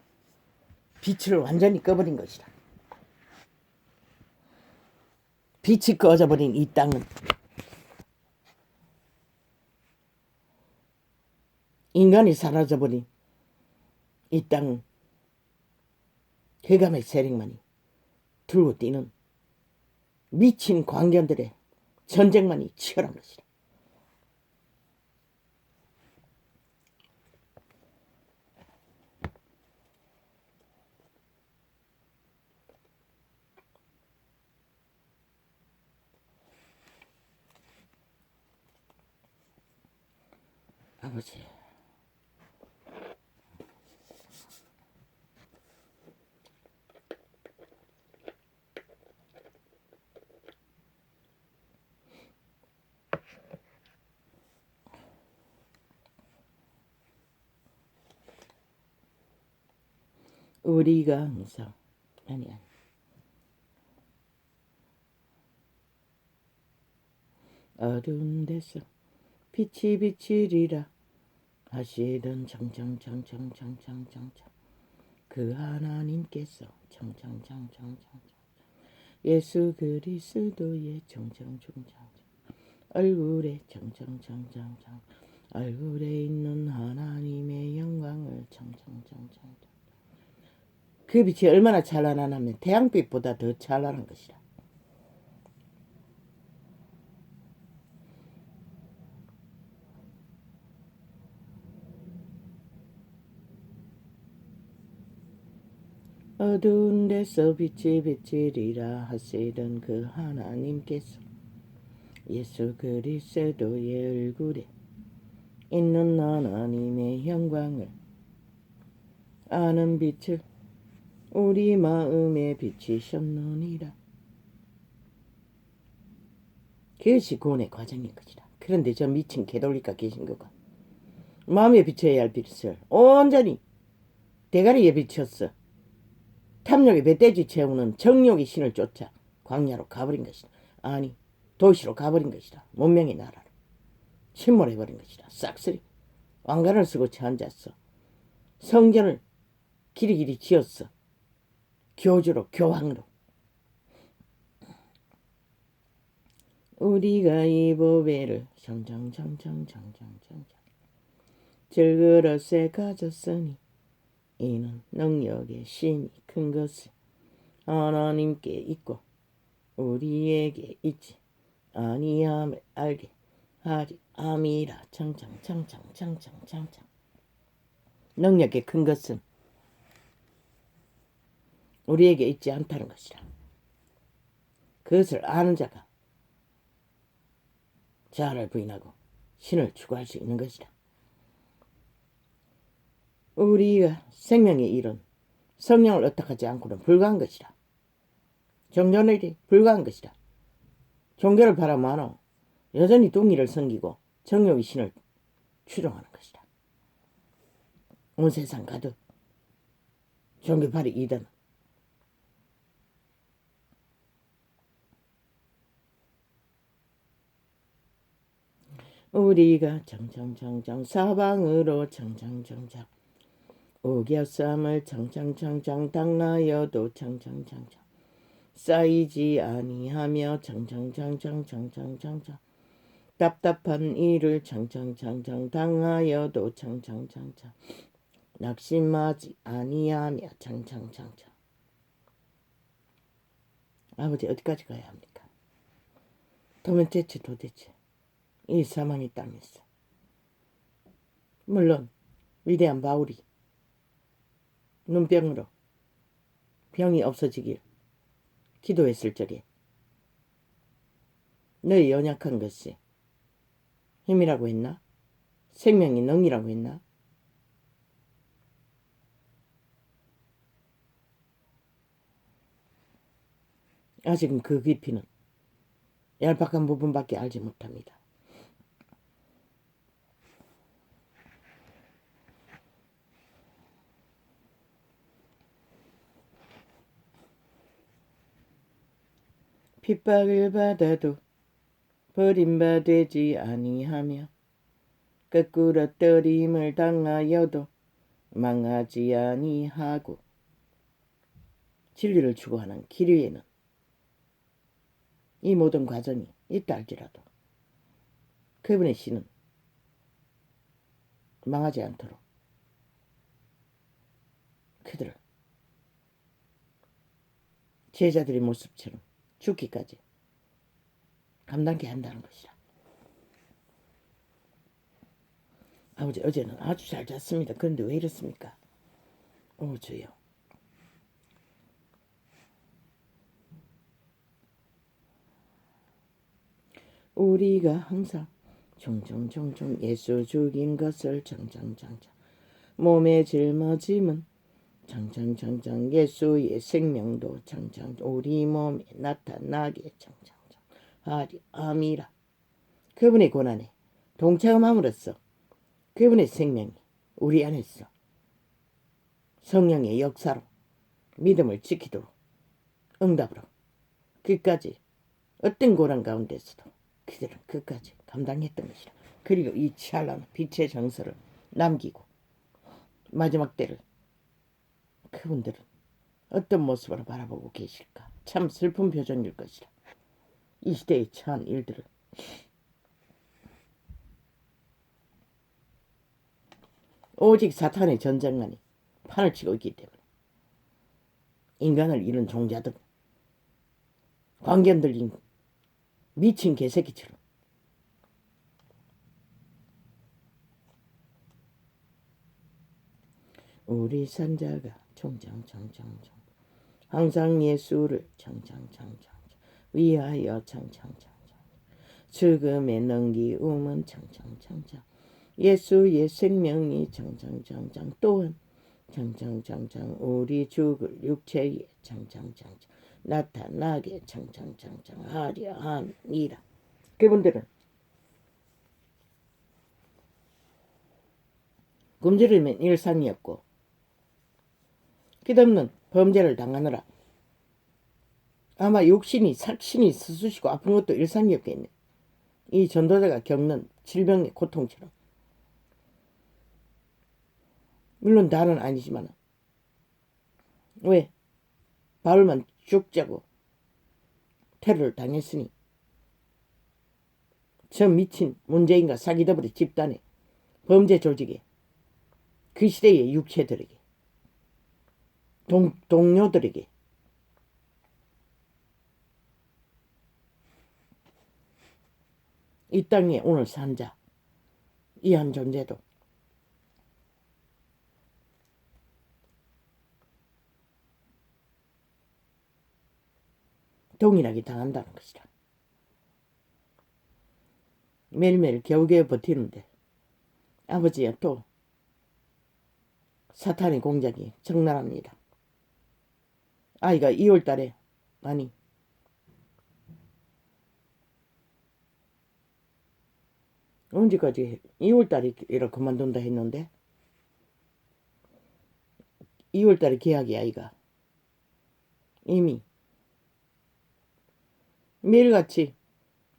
빛을 완전히 꺼버린 것이다. 빛이 꺼져버린 이 땅은 인간이 사라져버린 이 땅은 흑암의 세력만이 들고 뛰는 미친 광견들의 전쟁만이 치열한 것이다. 아버지, 우리가 항상 아니 어두운 데서 빛이 비치리라 하시던 청청청청청청청청 그 하나님께서 청청청청청청 예수 그리스도의 청청청청 얼굴에 청청청청청 얼굴에 있는 하나님의 영광을 청청청청. 그 빛이 얼마나 찬란하냐면 태양빛보다 더 찬란한 것이라. 어두운 데서 빛이 비치리라 하시던 그 하나님께서 예수 그리스도의 얼굴에 있는 하나님의 영광을 아는 빛을 우리 마음에 비치셨느니라. 그것이 구원의 과정인 것이라. 그런데 저 미친 개돌리가 계신 거가 마음에 비춰야 할 빛을 온전히 대가리에 비쳤어. 탐욕의 멧돼지 채우는 정욕의 신을 쫓아 광야로 가버린 것이다. 아니 도시로 가버린 것이다. 문명의 나라로 침몰해버린 것이다. 싹쓸이 왕관을 쓰고 앉았어. 성전을 길이길이 지었어. 교주로 교황으로. 우리가 이 보배를 청청청청청청청 질그릇에 가졌으니 이는 능력의 심이 큰 것을 하나님께 있고 우리에게 있지 아니함을 알게 하리 아미라 청청청청청청청청. 능력의 큰 것은 우리에게 있지 않다는 것이라. 그것을 아는 자가 자아를 부인하고 신을 추구할 수 있는 것이다. 우리가 생명의 일은 성령을 어떡하지 않고는 불가한 것이다. 종교는 불가한 것이다. 종교를 바라마노 여전히 뚱이를 섬기고 정욕의 신을 추종하는 것이다. 온 세상 가득 종교팔이 이단 우리가 청청청청 사방으로 청청청청 우겨쌈을 청청청청 당하여도 청청청청 쌓이지 아니하며 청청청청청청청청 답답한 일을 청청청청 당하여도 청청청청 낙심하지 아니하며 청청청청. 아버지 어디까지 가야 합니까? 도대체 이 사망의 땅에서 물론 위대한 바울이 눈병으로 병이 없어지길 기도했을 적에 너의 연약한 것이 힘이라고 했나? 생명이 능이라고 했나? 아직은 그 깊이는 얄팍한 부분밖에 알지 못합니다. 핍박을 받아도 버림받지 아니하며 거꾸로 떨림을 당하여도 망하지 아니하고 진리를 추구하는 길 위에는 이 모든 과정이 있다 할지라도 그분의 신은 망하지 않도록 그들을 제자들의 모습처럼 죽기까지 감당케 한다는 것이라. 아버지 어제는 아주 잘 잤습니다. 그런데 왜 이렇습니까? 오 주여. 우리가 항상 총총총총 예수 죽인 것을 청청청청 몸에 짊어짐은 청청청청 예수의 생명도 청청 우리 몸에 나타나게 청청청 하리 아미라. 그분의 고난에 동참함으로써 그분의 생명이 우리 안에서 성령의 역사로 믿음을 지키도록 응답으로 끝까지 어떤 고난 가운데서도 그들은 끝까지 감당했던 것이라. 그리고 이 찬란한 빛의 정서를 남기고 마지막 때를 그분들은 어떤 모습으로 바라보고 계실까? 참 슬픈 표정일 것이라. 이 시대의 처한 일들을 오직 사탄의 전쟁만이 판을 치고 있기 때문에 인간을 잃은 종자들, 광견 들린 미친 개새끼처럼 우리 산자가 총장총장총 항상 예수를 청청청청 위하여 청청청청 죽음에 넘기움은 청청청청 예수의 생명이 청청청청 또한 청청청청 우리 죽을 육체에 청청청청 나타나게 청청청청 하려 함이라. 그분들은 굶주림은 일상이었고 끝없는 범죄를 당하느라 아마 육신이 살신이 스수시고 아픈 것도 일상이었겠네. 이 전도자가 겪는 질병의 고통처럼. 물론 다는 아니지만 왜? 바울만 죽자고 테러를 당했으니 저 미친 문재인과 사기더블의 집단에 범죄 조직에 그 시대의 육체들에게 동료들에게 이 땅에 오늘 산 자 이 한 존재도 동일하게 당한다는 것이다. 매일매일 겨우겨우 버티는데 아버지야 또 사탄의 공작이 적나라합니다. 아이가 2월달에 아니 언제까지 2월달에 이렇게 그만둔다 했는데 2월달에 계약이 아이가 이미 매일같이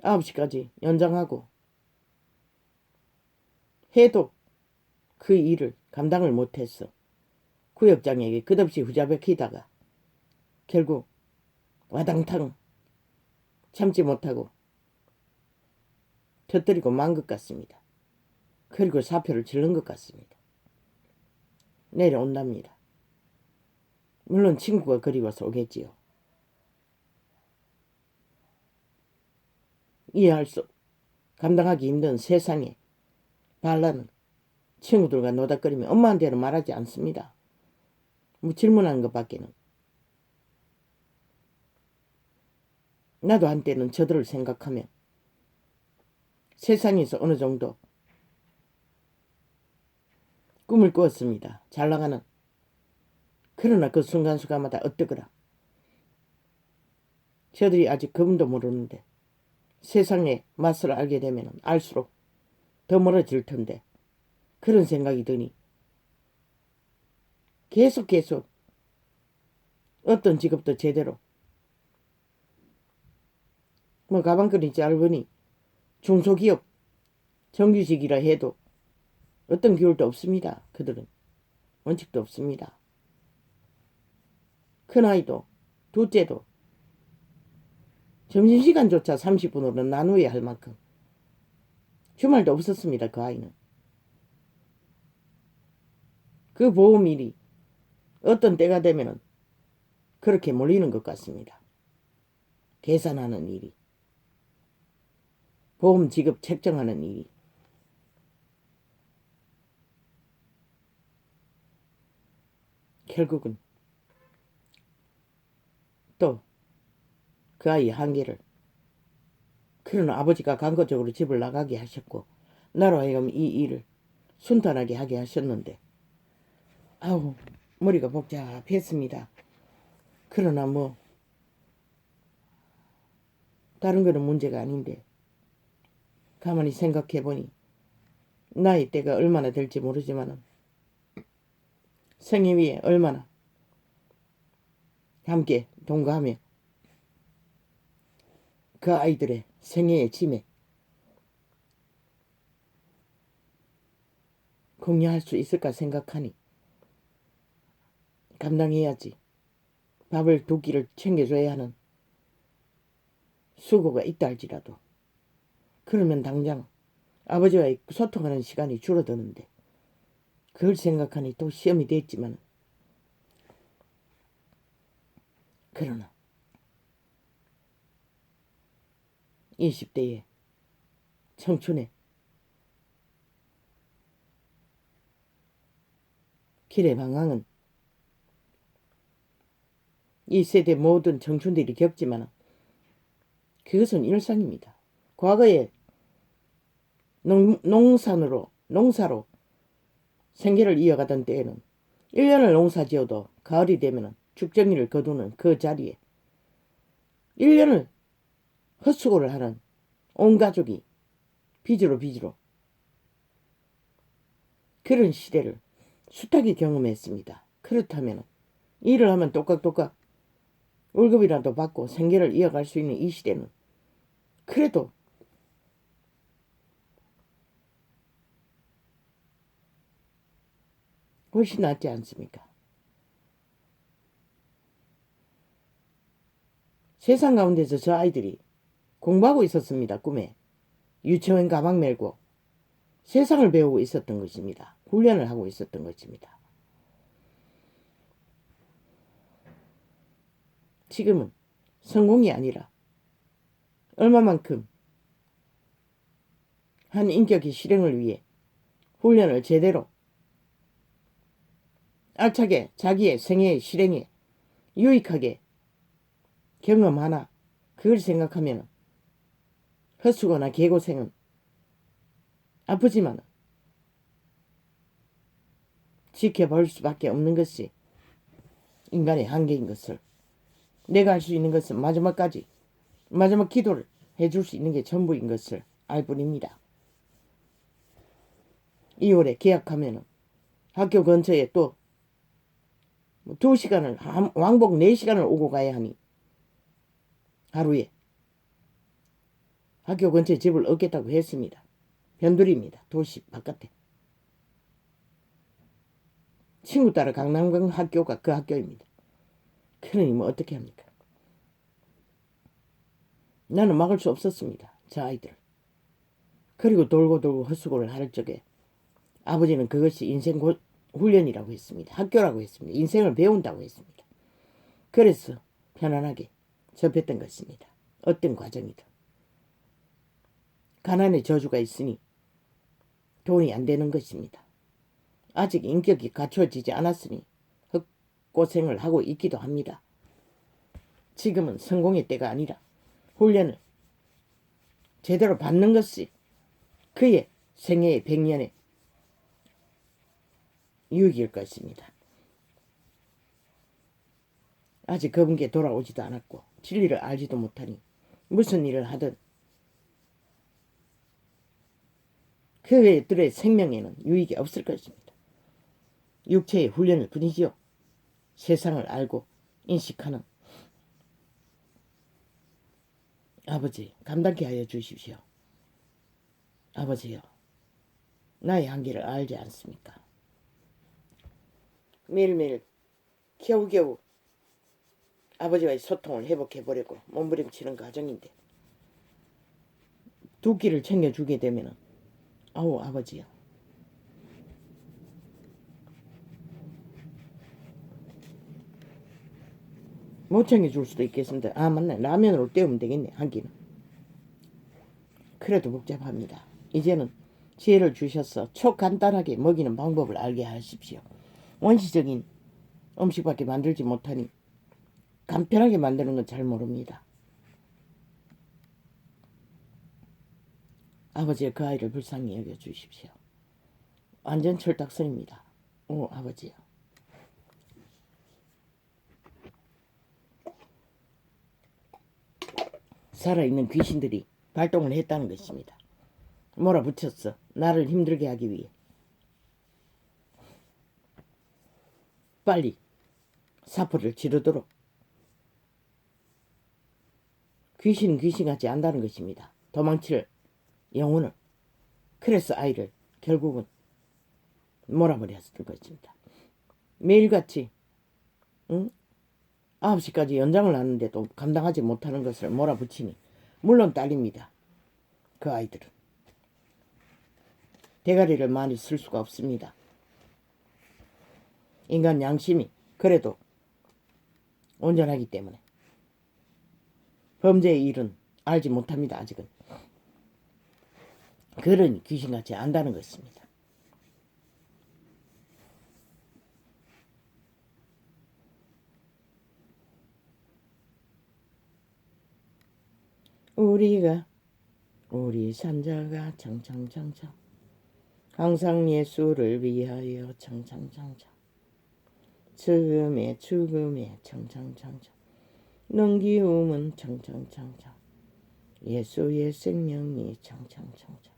9시까지 연장하고 해도 그 일을 감당을 못했어. 구역장에게 끝없이 후자박히다가 결국 와당탕 참지 못하고 터뜨리고 만 것 같습니다. 그리고 사표를 질른 것 같습니다. 내려온답니다. 물론 친구가 그리워서 오겠지요. 이해할 수 감당하기 힘든 세상에 반란은 친구들과 노닥거리며 엄마한테는 말하지 않습니다. 뭐 질문하는 것밖에는. 나도 한때는 저들을 생각하며 세상에서 어느 정도 꿈을 꾸었습니다. 잘 나가는. 그러나 그 순간순간마다 어떠거라. 저들이 아직 그분도 모르는데 세상의 맛을 알게 되면 알수록 더 멀어질 텐데 그런 생각이 드니 계속 어떤 직업도 제대로 뭐 가방끈이 짧으니 중소기업 정규직이라 해도 어떤 기울도 없습니다. 그들은 원칙도 없습니다. 큰아이도 둘째도 점심시간조차 30분으로 나누어야 할 만큼 주말도 없었습니다. 그 아이는. 그 보험일이 어떤 때가 되면은 그렇게 몰리는 것 같습니다. 계산하는 일이. 보험 지급 책정하는 일이. 결국은 또 그 아이의 한계를 그러나 아버지가 강거적으로 집을 나가게 하셨고 나로 하여금 이 일을 순탄하게 하게 하셨는데 아우 머리가 복잡했습니다. 그러나 뭐 다른 거는 문제가 아닌데 가만히 생각해보니 나이 때가 얼마나 될지 모르지만 생애 위에 얼마나 함께 동거하며 그 아이들의 생애의 짐에 공유할 수 있을까 생각하니 감당해야지. 밥을 두 끼를 챙겨줘야 하는 수고가 있다 할지라도 그러면 당장 아버지와 소통하는 시간이 줄어드는데 그걸 생각하니 또 시험이 됐지만, 그러나 20대의 청춘의 길의 방향은 이 세대 모든 청춘들이 겪지만 그것은 일상입니다. 과거에 농사로 생계를 이어가던 때에는 1년을 농사 지어도 가을이 되면 죽정이를 거두는 그 자리에 1년을 헛수고를 하는 온 가족이 빚으로 그런 시대를 숱하게 경험했습니다. 그렇다면 일을 하면 똑깍똑깍 월급이라도 받고 생계를 이어갈 수 있는 이 시대는 그래도 훨씬 낫지 않습니까? 세상 가운데서 저 아이들이 공부하고 있었습니다. 꿈에 유치원 가방 메고 세상을 배우고 있었던 것입니다. 훈련을 하고 있었던 것입니다. 지금은 성공이 아니라 얼마만큼 한 인격의 실행을 위해 훈련을 제대로 알차게 자기의 생애의 실행에 유익하게 경험하나 그걸 생각하면 헛수고나 개고생은 아프지만 지켜볼 수밖에 없는 것이 인간의 한계인 것을, 내가 할 수 있는 것은 마지막까지 마지막 기도를 해줄 수 있는 게 전부인 것을 알 뿐입니다. 2월에 계약하면 학교 근처에 또 2시간을 왕복 4시간을 오고 가야 하니 하루에 학교 근처에 집을 얻겠다고 했습니다. 변두리입니다. 도시 바깥에. 친구 따라 강남강 학교가 그 학교입니다. 그러니 뭐 어떻게 합니까? 나는 막을 수 없었습니다. 저 아이들. 그리고 돌고 헛수고를 할 적에 아버지는 그것이 인생 훈련이라고 했습니다. 학교라고 했습니다. 인생을 배운다고 했습니다. 그래서 편안하게 접했던 것입니다. 어떤 과정이든. 가난의 저주가 있으니 돈이 안 되는 것입니다. 아직 인격이 갖춰지지 않았으니 헛고생을 하고 있기도 합니다. 지금은 성공의 때가 아니라 훈련을 제대로 받는 것이 그의 생애의 100년의 유익일 것입니다. 아직 그분께 돌아오지도 않았고 진리를 알지도 못하니 무슨 일을 하든 그들의 생명에는 유익이 없을 것입니다. 육체의 훈련일 뿐이지요. 세상을 알고 인식하는 아버지 감당케 하여 주십시오. 아버지요, 나의 한계를 알지 않습니까? 매일매일 겨우겨우 아버지와의 소통을 회복해보려고 몸부림치는 과정인데 두 끼를 챙겨주게 되면 아우 아버지요, 못 챙겨줄 수도 있겠습니다. 아 맞네, 라면으로 때우면 되겠네. 한 끼는. 그래도 복잡합니다. 이제는 지혜를 주셔서 초간단하게 먹이는 방법을 알게 하십시오. 원시적인 음식밖에 만들지 못하니 간편하게 만드는 건 잘 모릅니다. 아버지의 그 아이를 불쌍히 여겨주십시오. 완전 철딱선입니다. 오 아버지요, 살아있는 귀신들이 발동을 했다는 것입니다. 몰아붙였어. 나를 힘들게 하기 위해. 빨리 사포를 지르도록. 귀신은 귀신같이 안다는 것입니다. 도망칠 영혼을. 그래서 아이를 결국은 몰아버렸을 것입니다. 매일같이 9시까지 연장을 하는데도 감당하지 못하는 것을 몰아붙이니 물론 딸립니다. 그 아이들은 대가리를 많이 쓸 수가 없습니다. 인간 양심이 그래도 온전하기 때문에 범죄의 일은 알지 못합니다. 아직은. 그러니 귀신같이 안다는 것입니다. 우리 산자가 창창창창 항상 예수를 위하여 창창창창 죽음에 창창창창 넘기움은 창창창창 예수의 생명이 창창창창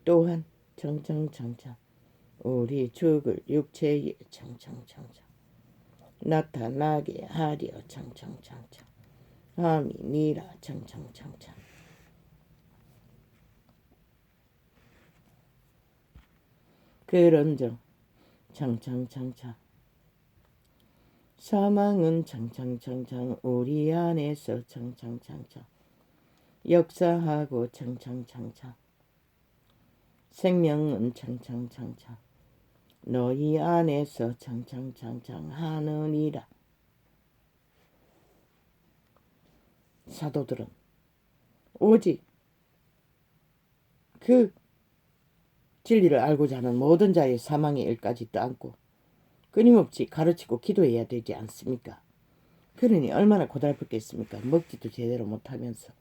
또한 창창창창 우리 죽을 육체에 창창창창 나타나게 하려 창창창창 아미니라 창창창창 그런즉 창창창창 사망은 창창창창 우리 안에서 창창창창 역사하고 창창창창 생명은 창창창창 너희 안에서 창창창창 하느니라. 사도들은 오직 그 진리를 알고자 하는 모든 자의 사망의 일까지 떠안고 끊임없이 가르치고 기도해야 되지 않습니까? 그러니 얼마나 고달프겠습니까? 먹지도 제대로 못하면서.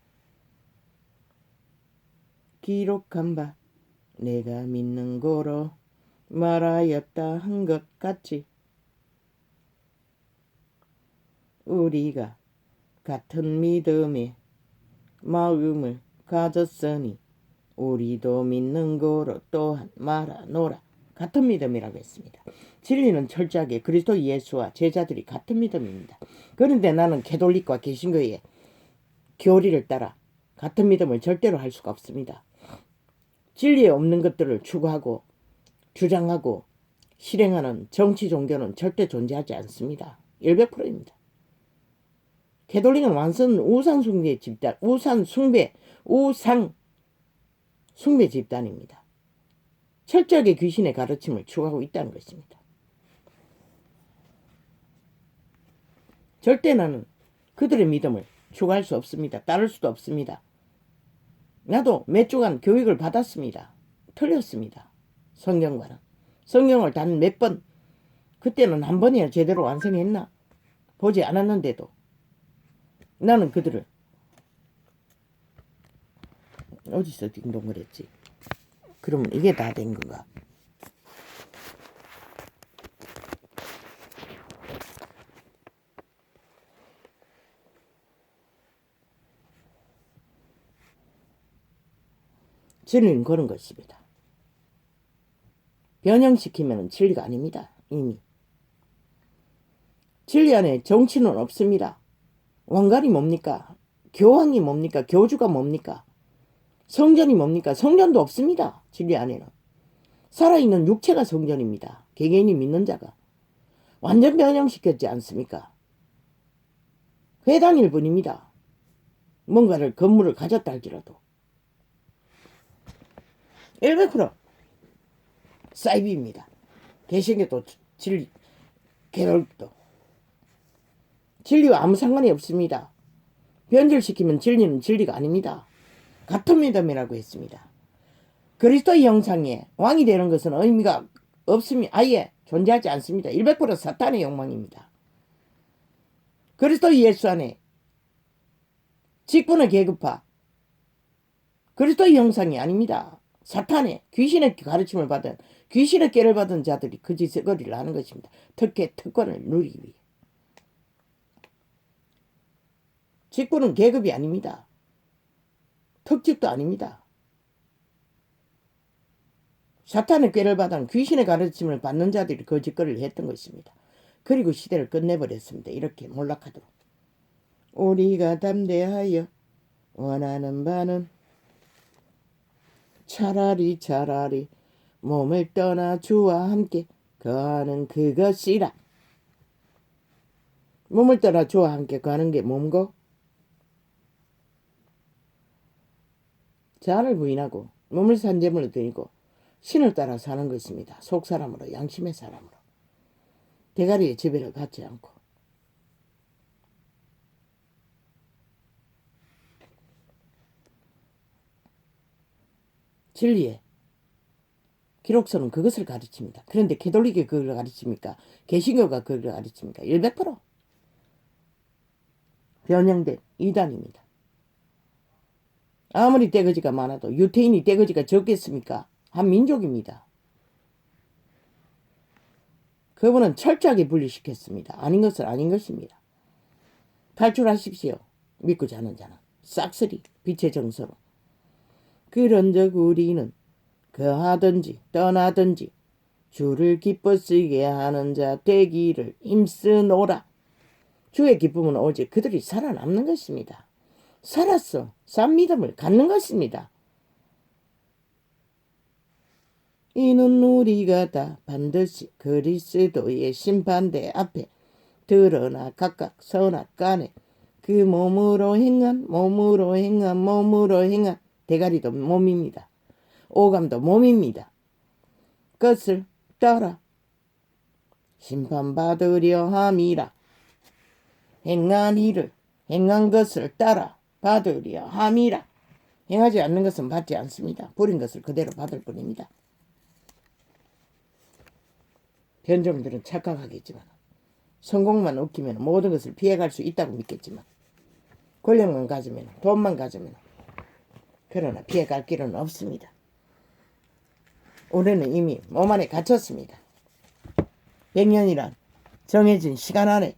기록한 바 내가 믿는 거로 말하였다 한 것 같이 우리가 같은 믿음의 마음을 가졌으니 우리도 믿는 거로 또한 말하노라. 같은 믿음이라고 했습니다. 진리는 철저하게 그리스도 예수와 제자들이 같은 믿음입니다. 그런데 나는 가톨릭과 개신교의 교리를 따라 같은 믿음을 절대로 할 수가 없습니다. 진리에 없는 것들을 추구하고 주장하고 실행하는 정치 종교는 절대 존재하지 않습니다. 100%입니다. 가톨릭은 완전 우상 숭배 집단, 우상 숭배 집단입니다. 철저하게 귀신의 가르침을 추구하고 있다는 것입니다. 절대 나는 그들의 믿음을 추구할 수 없습니다. 따를 수도 없습니다. 나도 몇 주간 교육을 받았습니다. 틀렸습니다. 성경과는. 성경을 단 몇 번, 그때는 한 번이나 제대로 완성했나? 보지 않았는데도 나는 그들을 어디서 딩동을 했지? 그러면 이게 다 된 건가? 진리는 그런 것입니다. 변형시키면 진리가 아닙니다. 이미. 진리 안에 정치는 없습니다. 왕관이 뭡니까? 교황이 뭡니까? 교주가 뭡니까? 성전이 뭡니까? 성전도 없습니다. 진리 안에는. 살아있는 육체가 성전입니다. 개개인이 믿는 자가. 완전 변형시켰지 않습니까? 회당일 뿐입니다. 뭔가를 건물을 가졌다 할지라도. 100% 사이비입니다. 개신교도 진리, 개dol도 진리와 아무 상관이 없습니다. 변질시키면 진리는 진리가 아닙니다. 같은 믿음이라고 했습니다. 그리스도의 형상에 왕이 되는 것은 의미가 없으면 아예 존재하지 않습니다. 100% 사탄의 욕망입니다. 그리스도 예수 안에 직분의 계급화 그리스도의 형상이 아닙니다. 사탄의 귀신의 가르침을 받은 귀신의 깨를 받은 자들이 그 짓거리를 하는 것입니다. 특권을 누리기 위해. 직분은 계급이 아닙니다. 특집도 아닙니다. 사탄의 꾀를 받은 귀신의 가르침을 받는 자들이 그 짓거리를 했던 것입니다. 그리고 시대를 끝내버렸습니다. 이렇게 몰락하도록. 우리가 담대하여 원하는 바는 차라리 몸을 떠나 주와 함께 거하는 그것이라. 몸을 떠나 주와 함께 거하는 게 몸고 자아를 부인하고 몸을 산재물로 드리고 신을 따라 사는 것입니다. 속사람으로 양심의 사람으로. 대가리에 지배를 받지 않고 진리의 기록서는 그것을 가르칩니다. 그런데 캐톨릭이 그걸 가르칩니까? 개신교가 그걸 가르칩니까? 100% 변형된 이단입니다. 아무리 떼거지가 많아도 유태인이 떼거지가 적겠습니까? 한 민족입니다. 그분은 철저하게 분리시켰습니다. 아닌 것은 아닌 것입니다. 탈출하십시오. 믿고 자는 자는 싹쓸이 빛의 정서로. 그런즉 우리는 거하든지 떠나든지 주를 기뻐 쓰게 하는 자 되기를 힘쓰노라. 주의 기쁨은 오직 그들이 살아남는 것입니다. 살았어. 산 믿음을 갖는 것입니다. 이는 우리가 다 반드시 그리스도의 심판대 앞에 드러나 각각 선악간에 그 몸으로 행한 대가리도 몸입니다. 오감도 몸입니다. 그것을 따라 심판받으려 함이라. 행한 것을 따라 받으려 함이라. 행하지 않는 것은 받지 않습니다. 버린 것을 그대로 받을 뿐입니다. 변종들은 착각하겠지만 성공만 웃기면 모든 것을 피해갈 수 있다고 믿겠지만 권력만 가지면 돈만 가지면 그러나 피해갈 길은 없습니다. 우리는 이미 몸 안에 갇혔습니다. 100년이란 정해진 시간 안에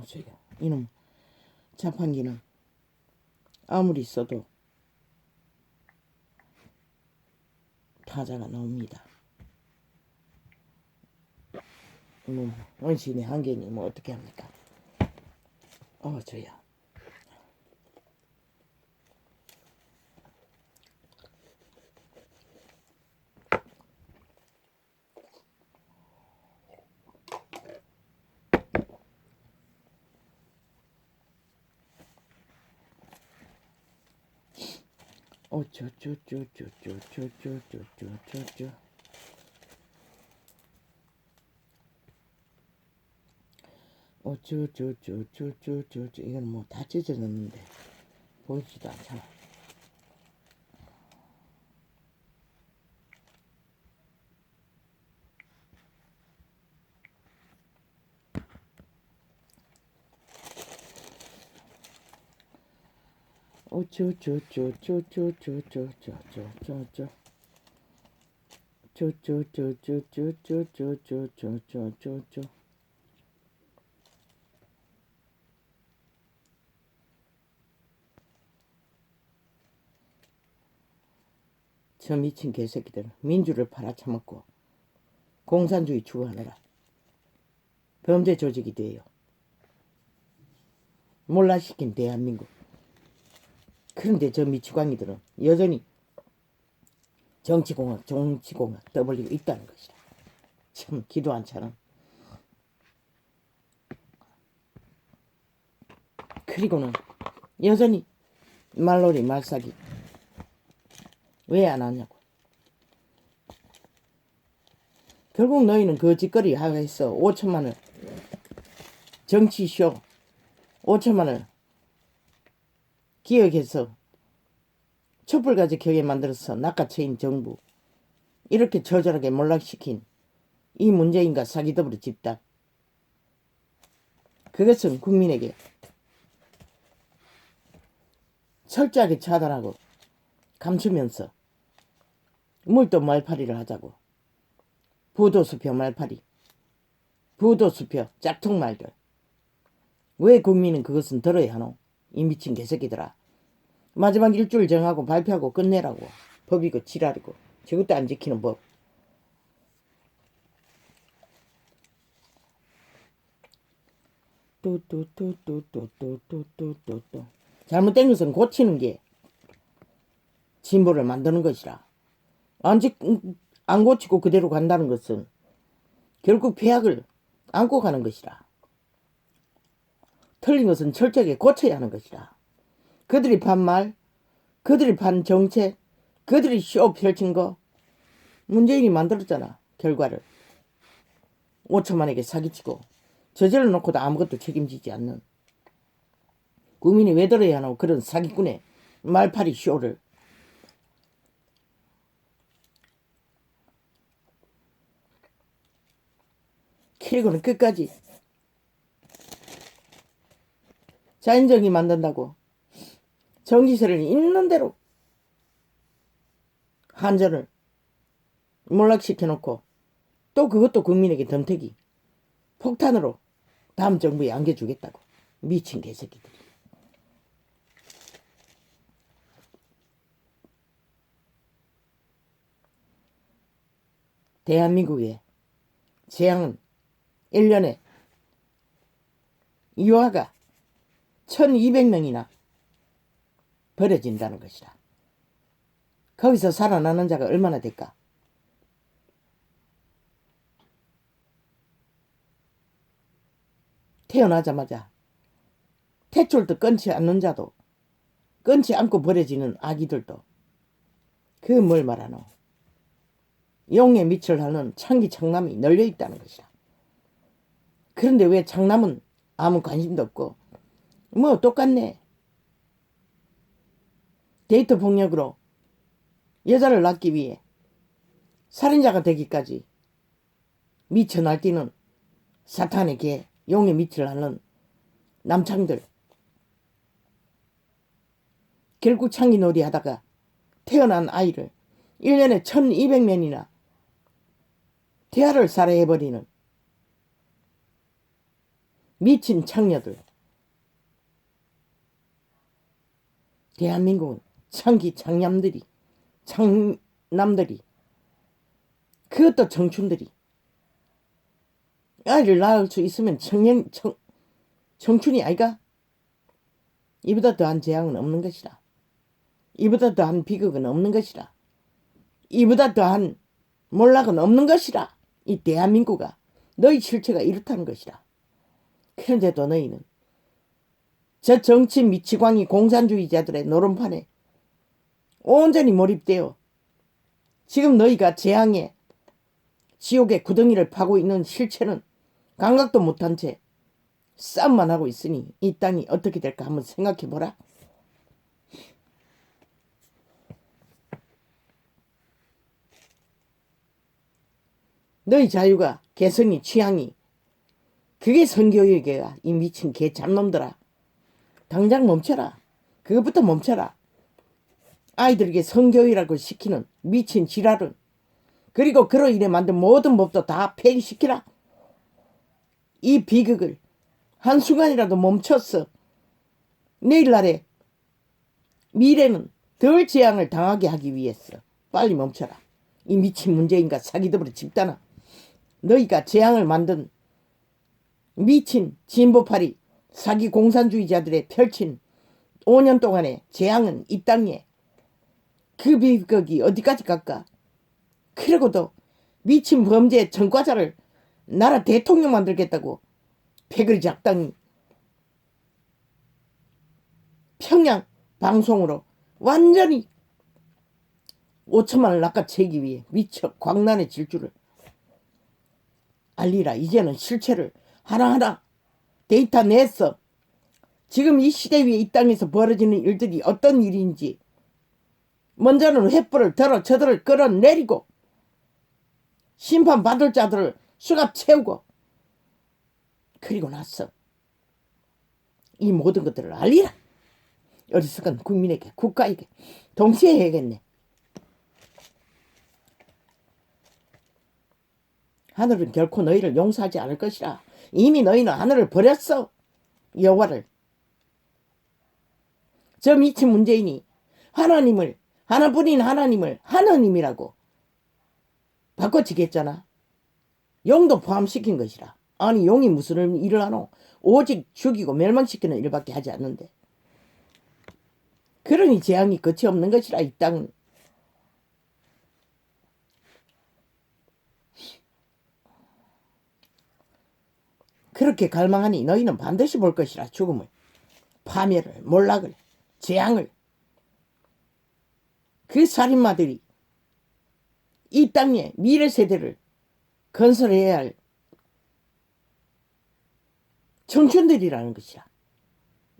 저기 이놈 자판기는 아무리 써도 타자가 나옵니다. 원신의 한계니 뭐 어떻게 합니까? 저야. 이건 뭐 다 찢어졌는데 보이지도 않잖아. 저 미친 개새끼들 민주를 팔아쳐먹고 공산주의 추구하느라 범죄 조직이 돼요. 몰라시킨 대한민국. 그런데 저 미치광이들은 여전히 정치공학 떠벌리고 있다는 것이다. 참 기도 안 차는. 그리고는 여전히 말놀이 말싸기 왜 안 하냐고. 결국 너희는 그 짓거리 하겠어. 5천만 원 정치쇼 5천만 원 기획해서 촛불까지 켜게 만들어서 낚아채인 정부, 이렇게 처절하게 몰락시킨 이 문재인과 사기더블의 집단, 그것은 국민에게 철저하게 차단하고 감추면서 물도 말파리를 하자고. 부도수표 말파리, 부도수표 짝퉁말들. 왜 국민은 그것은 들어야 하노? 이 미친 개새끼들아. 마지막 일주일 정하고 발표하고 끝내라고. 법이고 지랄이고 저것도 안 지키는 법. 뚜뚜뚜뚜뚜뚜뚜뚜뚜. 잘못된 것은 고치는 게 진보를 만드는 것이라. 안 고치고 그대로 간다는 것은 결국 폐악을 안고 가는 것이라. 틀린 것은 철저하게 고쳐야 하는 것이라. 그들이 반말, 그들이 반정책, 그들이 쇼 펼친 거 문재인이 만들었잖아. 결과를 5천만에게 사기치고 저질러 놓고도 아무것도 책임지지 않는, 국민이 왜 들어야 하노? 그런 사기꾼의 말파리 쇼를. 그리고는 끝까지 자연정의 만든다고 전기세를 있는 대로 한전을 몰락시켜놓고 또 그것도 국민에게 덤태기 폭탄으로 다음 정부에 안겨주겠다고. 미친 개새끼들이. 대한민국의 재앙은 1년에 유아가 1200명이나 버려진다는 것이라. 거기서 살아나는 자가 얼마나 될까? 태어나자마자 태출도 끊지 않는 자도, 끊지 않고 버려지는 아기들도, 그 뭘 말하노? 용의 밑을 하는 창기 창남이 널려있다는 것이라. 그런데 왜 창남은 아무 관심도 없고 뭐 똑같네. 데이터 폭력으로 여자를 낳기 위해 살인자가 되기까지 미쳐 날뛰는 사탄의 개, 용의 밑을 하는 남창들. 결국 창기놀이 하다가 태어난 아이를 1년에 1200명이나 태아를 살해해버리는 미친 창녀들. 대한민국은 창기 창남들이, 창남들이, 그것도 청춘들이 아이를 낳을 수 있으면 청춘이 아이가? 이보다 더한 재앙은 없는 것이라. 이보다 더한 비극은 없는 것이라. 이보다 더한 몰락은 없는 것이라. 이 대한민국아, 너희 실체가 이렇다는 것이라. 그런데도 너희는 저 정치 미치광이 공산주의자들의 노름판에 온전히 몰입되어 지금 너희가 재앙의 지옥의 구덩이를 파고 있는 실체는 감각도 못한 채 싸움만 하고 있으니 이 땅이 어떻게 될까 한번 생각해보라. 너희 자유가, 개성이, 취향이, 그게 선교육이야. 이 미친 개 잡놈들아. 당장 멈춰라. 그것부터 멈춰라. 아이들에게 성교육이라고 시키는 미친 지랄은, 그리고 그로 인해 만든 모든 법도 다 폐기시키라. 이 비극을 한순간이라도 멈췄어. 내일날에 미래는 덜 재앙을 당하게 하기 위해서 빨리 멈춰라. 이 미친 문재인과 사기더블의 집단아, 너희가 재앙을 만든 미친 진보파리 사기 공산주의자들의 펼친 5년 동안의 재앙은 이 땅에 그 비극이 어디까지 갈까? 그러고도 미친 범죄 전과자를 나라 대통령 만들겠다고 패거리 작당이 평양 방송으로 완전히 5천만 원을 낚아채기 위해 미쳐 광란의 질주를 알리라. 이제는 실체를 하나하나 데이터 냈어. 지금 이 시대 위에 이 땅에서 벌어지는 일들이 어떤 일인지 먼저는 횃불을 들어 저들을 끌어내리고 심판받을 자들을 수갑 채우고 그리고 나서 이 모든 것들을 알리라. 어리석은 국민에게 국가에게 동시에 해야겠네. 하늘은 결코 너희를 용서하지 않을 것이라. 이미 너희는 하늘을 버렸어. 여호와를. 저 미친 문재인이 하나님을, 하나뿐인 하나님을 하나님이라고 바꿔치겠잖아. 용도 포함시킨 것이라. 아니 용이 무슨 일을 하노? 오직 죽이고 멸망시키는 일밖에 하지 않는데. 그러니 재앙이 끝이 없는 것이라. 이 땅은. 그렇게 갈망하니 너희는 반드시 볼 것이라. 죽음을, 파멸을, 몰락을, 재앙을. 그 살인마들이 이 땅에 미래 세대를 건설해야 할 청춘들이라는 것이야.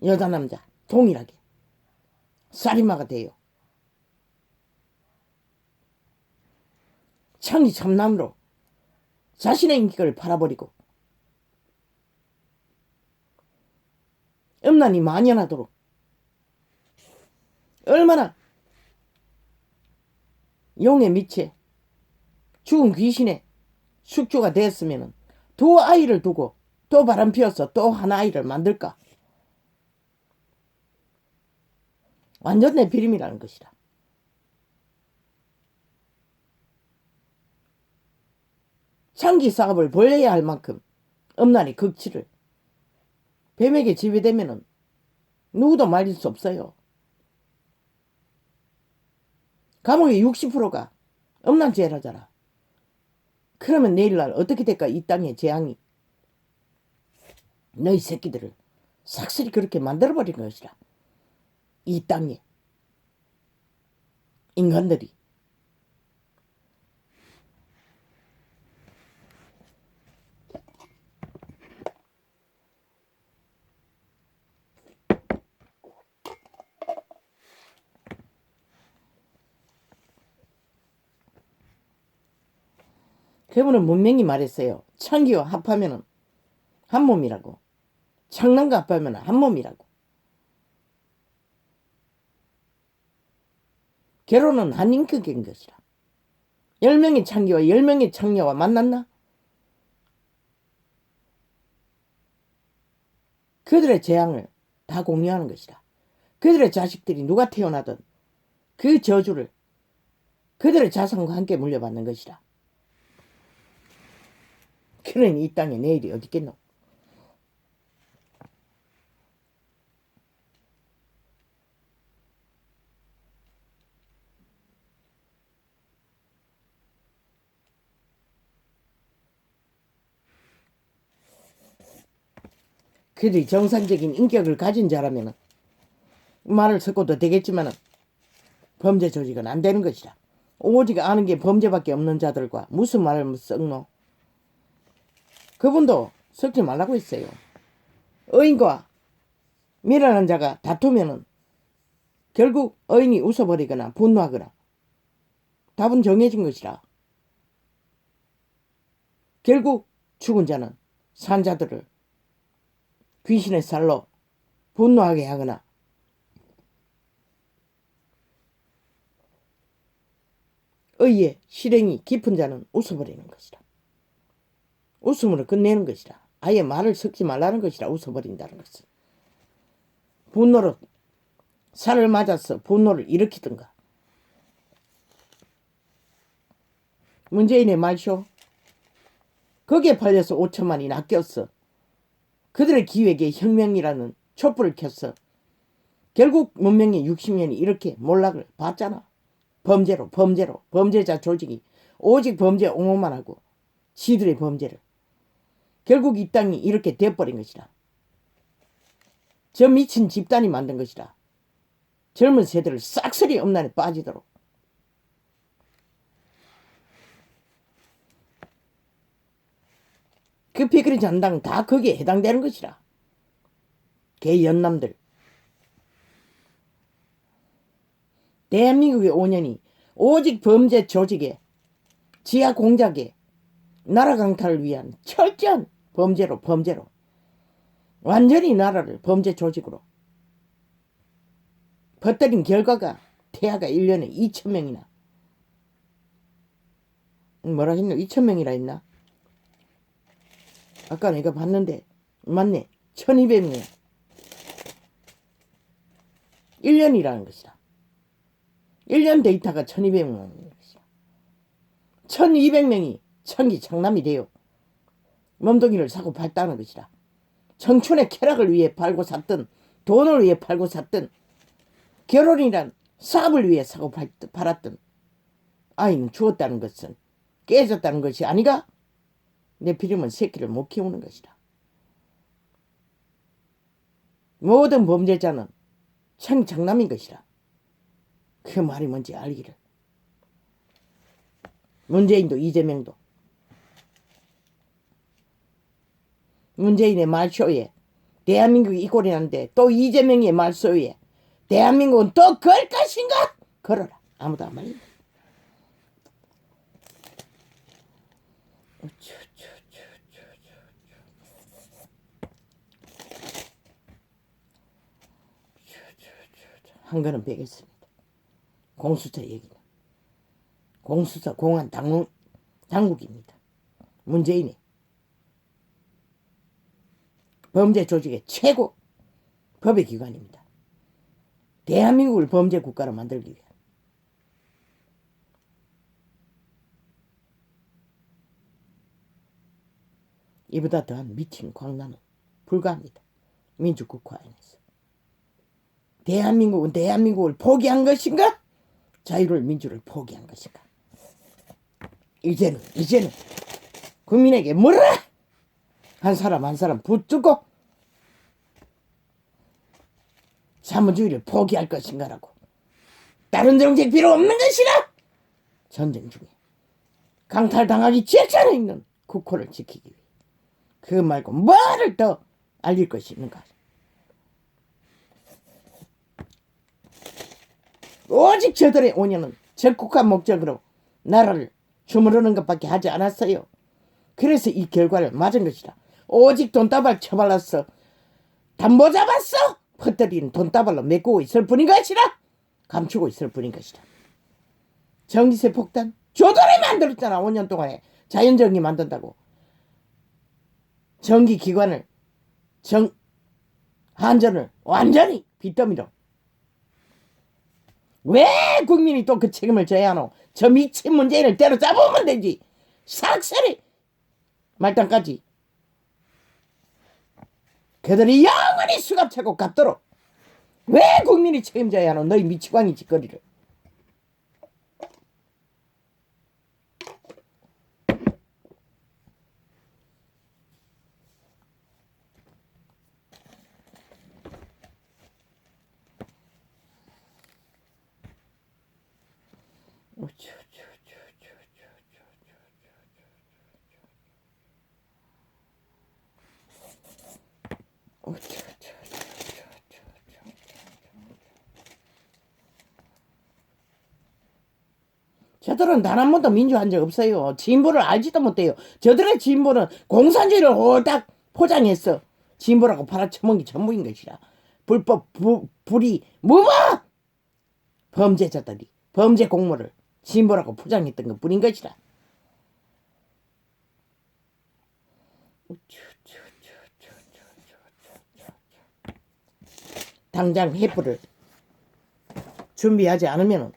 여자 남자 동일하게 살인마가 돼요. 창이 참남으로 자신의 인격을 팔아버리고 음란이 만연하도록 얼마나 용의 미체 죽은 귀신의 숙주가 됐으면 두 아이를 두고 또 바람 피워서 또 하나 아이를 만들까? 완전 내 비림이라는 것이다. 창기 사업을 벌려야 할 만큼 음란의 극치를 뱀에게 지배되면은 누구도 말릴 수 없어요. 감옥의 60%가 음란죄라잖아. 그러면 내일날 어떻게 될까? 이 땅의 재앙이. 너희 새끼들을 싹쓸이 그렇게 만들어버린 것이라. 이 땅에 인간들이. 그분은 문명히 말했어요. 창기와 합하면 한 몸이라고. 창남과 합하면 한 몸이라고. 결혼은 한 인격인 것이라. 10명의 창기와 10명의 창녀와 만났나? 그들의 재앙을 다 공유하는 것이라. 그들의 자식들이 누가 태어나든 그 저주를 그들의 자손과 함께 물려받는 것이라. 그러니 이 땅에 내일이 어디 있겠노? 그들이 정상적인 인격을 가진 자라면 말을 섞어도 되겠지만 범죄 조직은 안 되는 것이라. 오직 아는 게 범죄밖에 없는 자들과 무슨 말을 썩노? 그분도 섞지 말라고 했어요. 의인과 미련한 자가 다투면은 결국 의인이 웃어버리거나 분노하거나 답은 정해진 것이라. 결국 죽은 자는 산 자들을 귀신의 살로 분노하게 하거나 의의 실행이 깊은 자는 웃어버리는 것이라. 웃음으로 끝내는 것이라. 아예 말을 섞지 말라는 것이라. 웃어버린다는 것은. 분노로 살을 맞아서 분노를 일으키든가. 문재인의 말쇼. 거기에 팔려서 5천만이 낚였어. 그들의 기획에 혁명이라는 촛불을 켰어. 결국 문명의 60년이 이렇게 몰락을 봤잖아. 범죄로 범죄자 조직이 오직 범죄 옹호만 하고 지들의 범죄를. 결국 이 땅이 이렇게 돼버린 것이라. 저 미친 집단이 만든 것이라. 젊은 세대를 싹쓸이 음란에 빠지도록. 그 피그리 잔당 다 거기에 해당되는 것이라. 개 연남들. 대한민국의 5년이 오직 범죄 조직에 지하 공작에 나라 강탈을 위한 철저한 범죄로 완전히 나라를 범죄 조직으로 퍼뜨린 결과가 태아가 1년에 2,000명이나 뭐라 했나? 2,000명이라 했나? 아까 내가 봤는데 맞네. 1,200명. 1년이라는 것이다. 1년 데이터가 1,200명인 것이다. 1,200명이 천기장남이 되어 몸뚱이를 사고 팔다는 것이다. 청춘의 쾌락을 위해 팔고 샀든 돈을 위해 팔고 샀든 결혼이란 사업을 위해 사고 팔았든 아이는 죽었다는 것은 깨졌다는 것이 아니가? 내 필요면 새끼를 못 키우는 것이다. 모든 범죄자는 천기장남인 것이다. 그 말이 뭔지 알기를. 문재인도 이재명도 문재인의 말쇼에 대한민국이 이 꼴이 났는데 또 이재명의 말쇼에 대한민국은 또 그럴 것인가? 걸어라. 아무도 안 말린다. 한 거는 베겠습니다. 공수처 얘기는. 공수처 공안 당국입니다. 문재인이 범죄 조직의 최고 법의 기관입니다. 대한민국을 범죄 국가로 만들기 위해. 이보다 더한 미친 광란은 불가합니다. 민주국가안에서. 대한민국은 대한민국을 포기한 것인가? 자유를 민주를 포기한 것인가? 이제는 국민에게 물어라! 한 사람 한 사람 붙들고 사무주의를 포기할 것인가라고. 다른 정책 필요 없는 것이라. 전쟁 중에 강탈당하기 직전에 있는 국호를 지키기 위해. 그 말고 뭐를 더 알릴 것이 있는가. 오직 저들의 5년은 적국한 목적으로 나라를 주무르는 것밖에 하지 않았어요. 그래서 이 결과를 맞은 것이다. 오직 돈다발 처발라서 담보 잡았어. 퍼뜨린 돈다발로 메꾸고 있을 뿐인 것이라. 감추고 있을 뿐인 것이다. 전기세 폭탄 조달이 만들었잖아. 5년 동안에 자연전기 만든다고. 전기기관을 한전을 완전히 빚더미로. 왜 국민이 또 그 책임을 져야 하노? 저 미친 문재인을 때려잡으면 되지. 삭살이 말단까지. 그들이 영원히 수갑차고 갚도록. 왜 국민이 책임져야 하노? 너희 미치광이 짓거리를. 저들은 단 한 번도 민주한 적 없어요. 진보를 알지도 못해요. 저들의 진보는 공산주의를 홀딱 포장했어. 진보라고 팔아쳐먹기 전부인 것이라. 불법 불이 무법 범죄자들이 범죄 공모를 진보라고 포장했던 것 뿐인 것이라. 당장 해부를 준비하지 않으면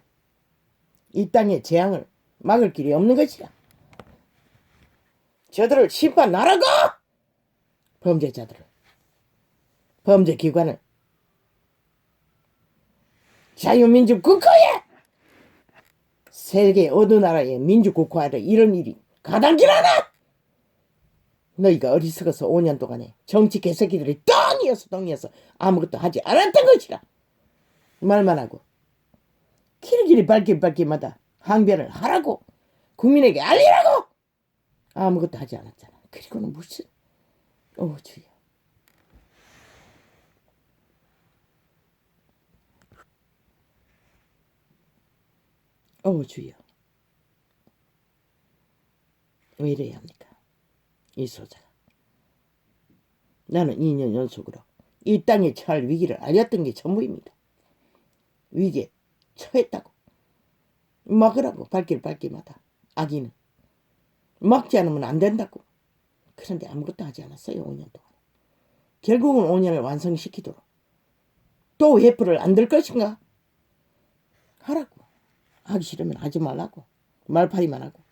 이 땅의 재앙을 막을 길이 없는 것이라. 저들을 심판하라고! 범죄자들을. 범죄기관을. 자유민주국가에 세계 어느 나라의 민주국가에 이런 일이 가당키나나? 너희가 어리석어서 5년 동안에 정치 개새끼들이 똥이어서 아무것도 하지 않았던 것이라. 말만 하고 길이 발길마다 항변을 하라고. 국민에게 알리라고. 아무것도 하지 않았잖아. 그리고는 무슨 주여. 주여. 왜 이래야 합니까? 이 소자가. 나는 2년 연속으로 이 땅에 처할 위기를 알렸던 게 전부입니다. 위기에 처했다고. 막으라고 발길 밟기마다. 악인은. 막지 않으면 안 된다고. 그런데 아무것도 하지 않았어요. 5년 동안. 결국은 5년을 완성시키도록. 또 회프를 안 들 것인가? 하라고. 하기 싫으면 하지 말라고. 말파리만 하고.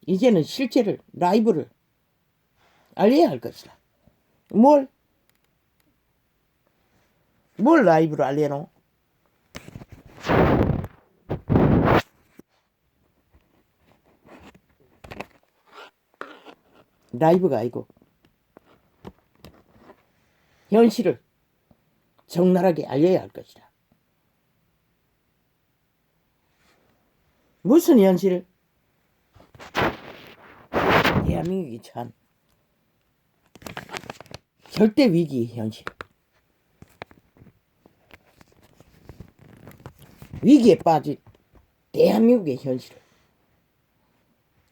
이제는 실제를 라이브를 알려야 할 것이다. 뭘 라이브로 알려노? 라이브가 아니고 현실을 적나라하게 알려야 할 것이다. 무슨 현실? 대한민국이 처한 절대 위기의 현실. 위기에 빠진 대한민국의 현실을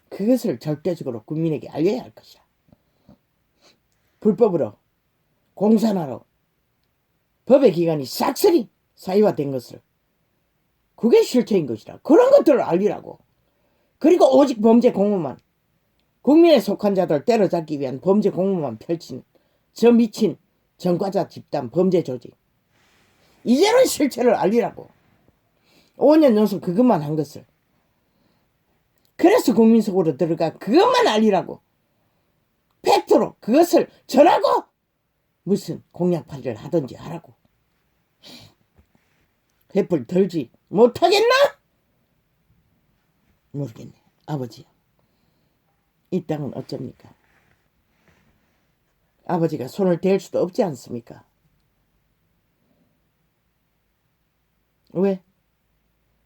그것을 절대적으로 국민에게 알려야 할 것이다. 불법으로 공산화로 법의 기관이 싹쓸이 사유화된 것을 그게 실체인 것이다. 그런 것들을 알리라고. 그리고 오직 범죄 공모만 국민에 속한 자들 때려잡기 위한 범죄 공모만 펼친 저 미친 전과자 집단 범죄 조직. 이제는 실체를 알리라고. 5년 연속 그것만 한 것을. 그래서 국민 속으로 들어가 그것만 알리라고. 팩트로 그것을 전하고 무슨 공약팔이를 하든지 하라고. 횃불 들지 못하겠나? 모르겠네. 아버지, 이 땅은 어쩝니까? 아버지가 손을 댈 수도 없지 않습니까? 왜?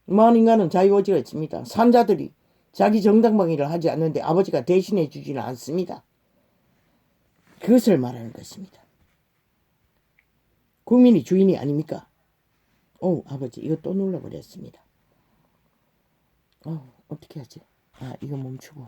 많은 인간은 자유의지가 있습니다. 산자들이 자기 정당방위를 하지 않는데 아버지가 대신해 주지는 않습니다. 그것을 말하는 것입니다. 국민이 주인이 아닙니까? 아버지 이거 또 눌러버렸습니다. 어떻게 하지? 이거 멈추고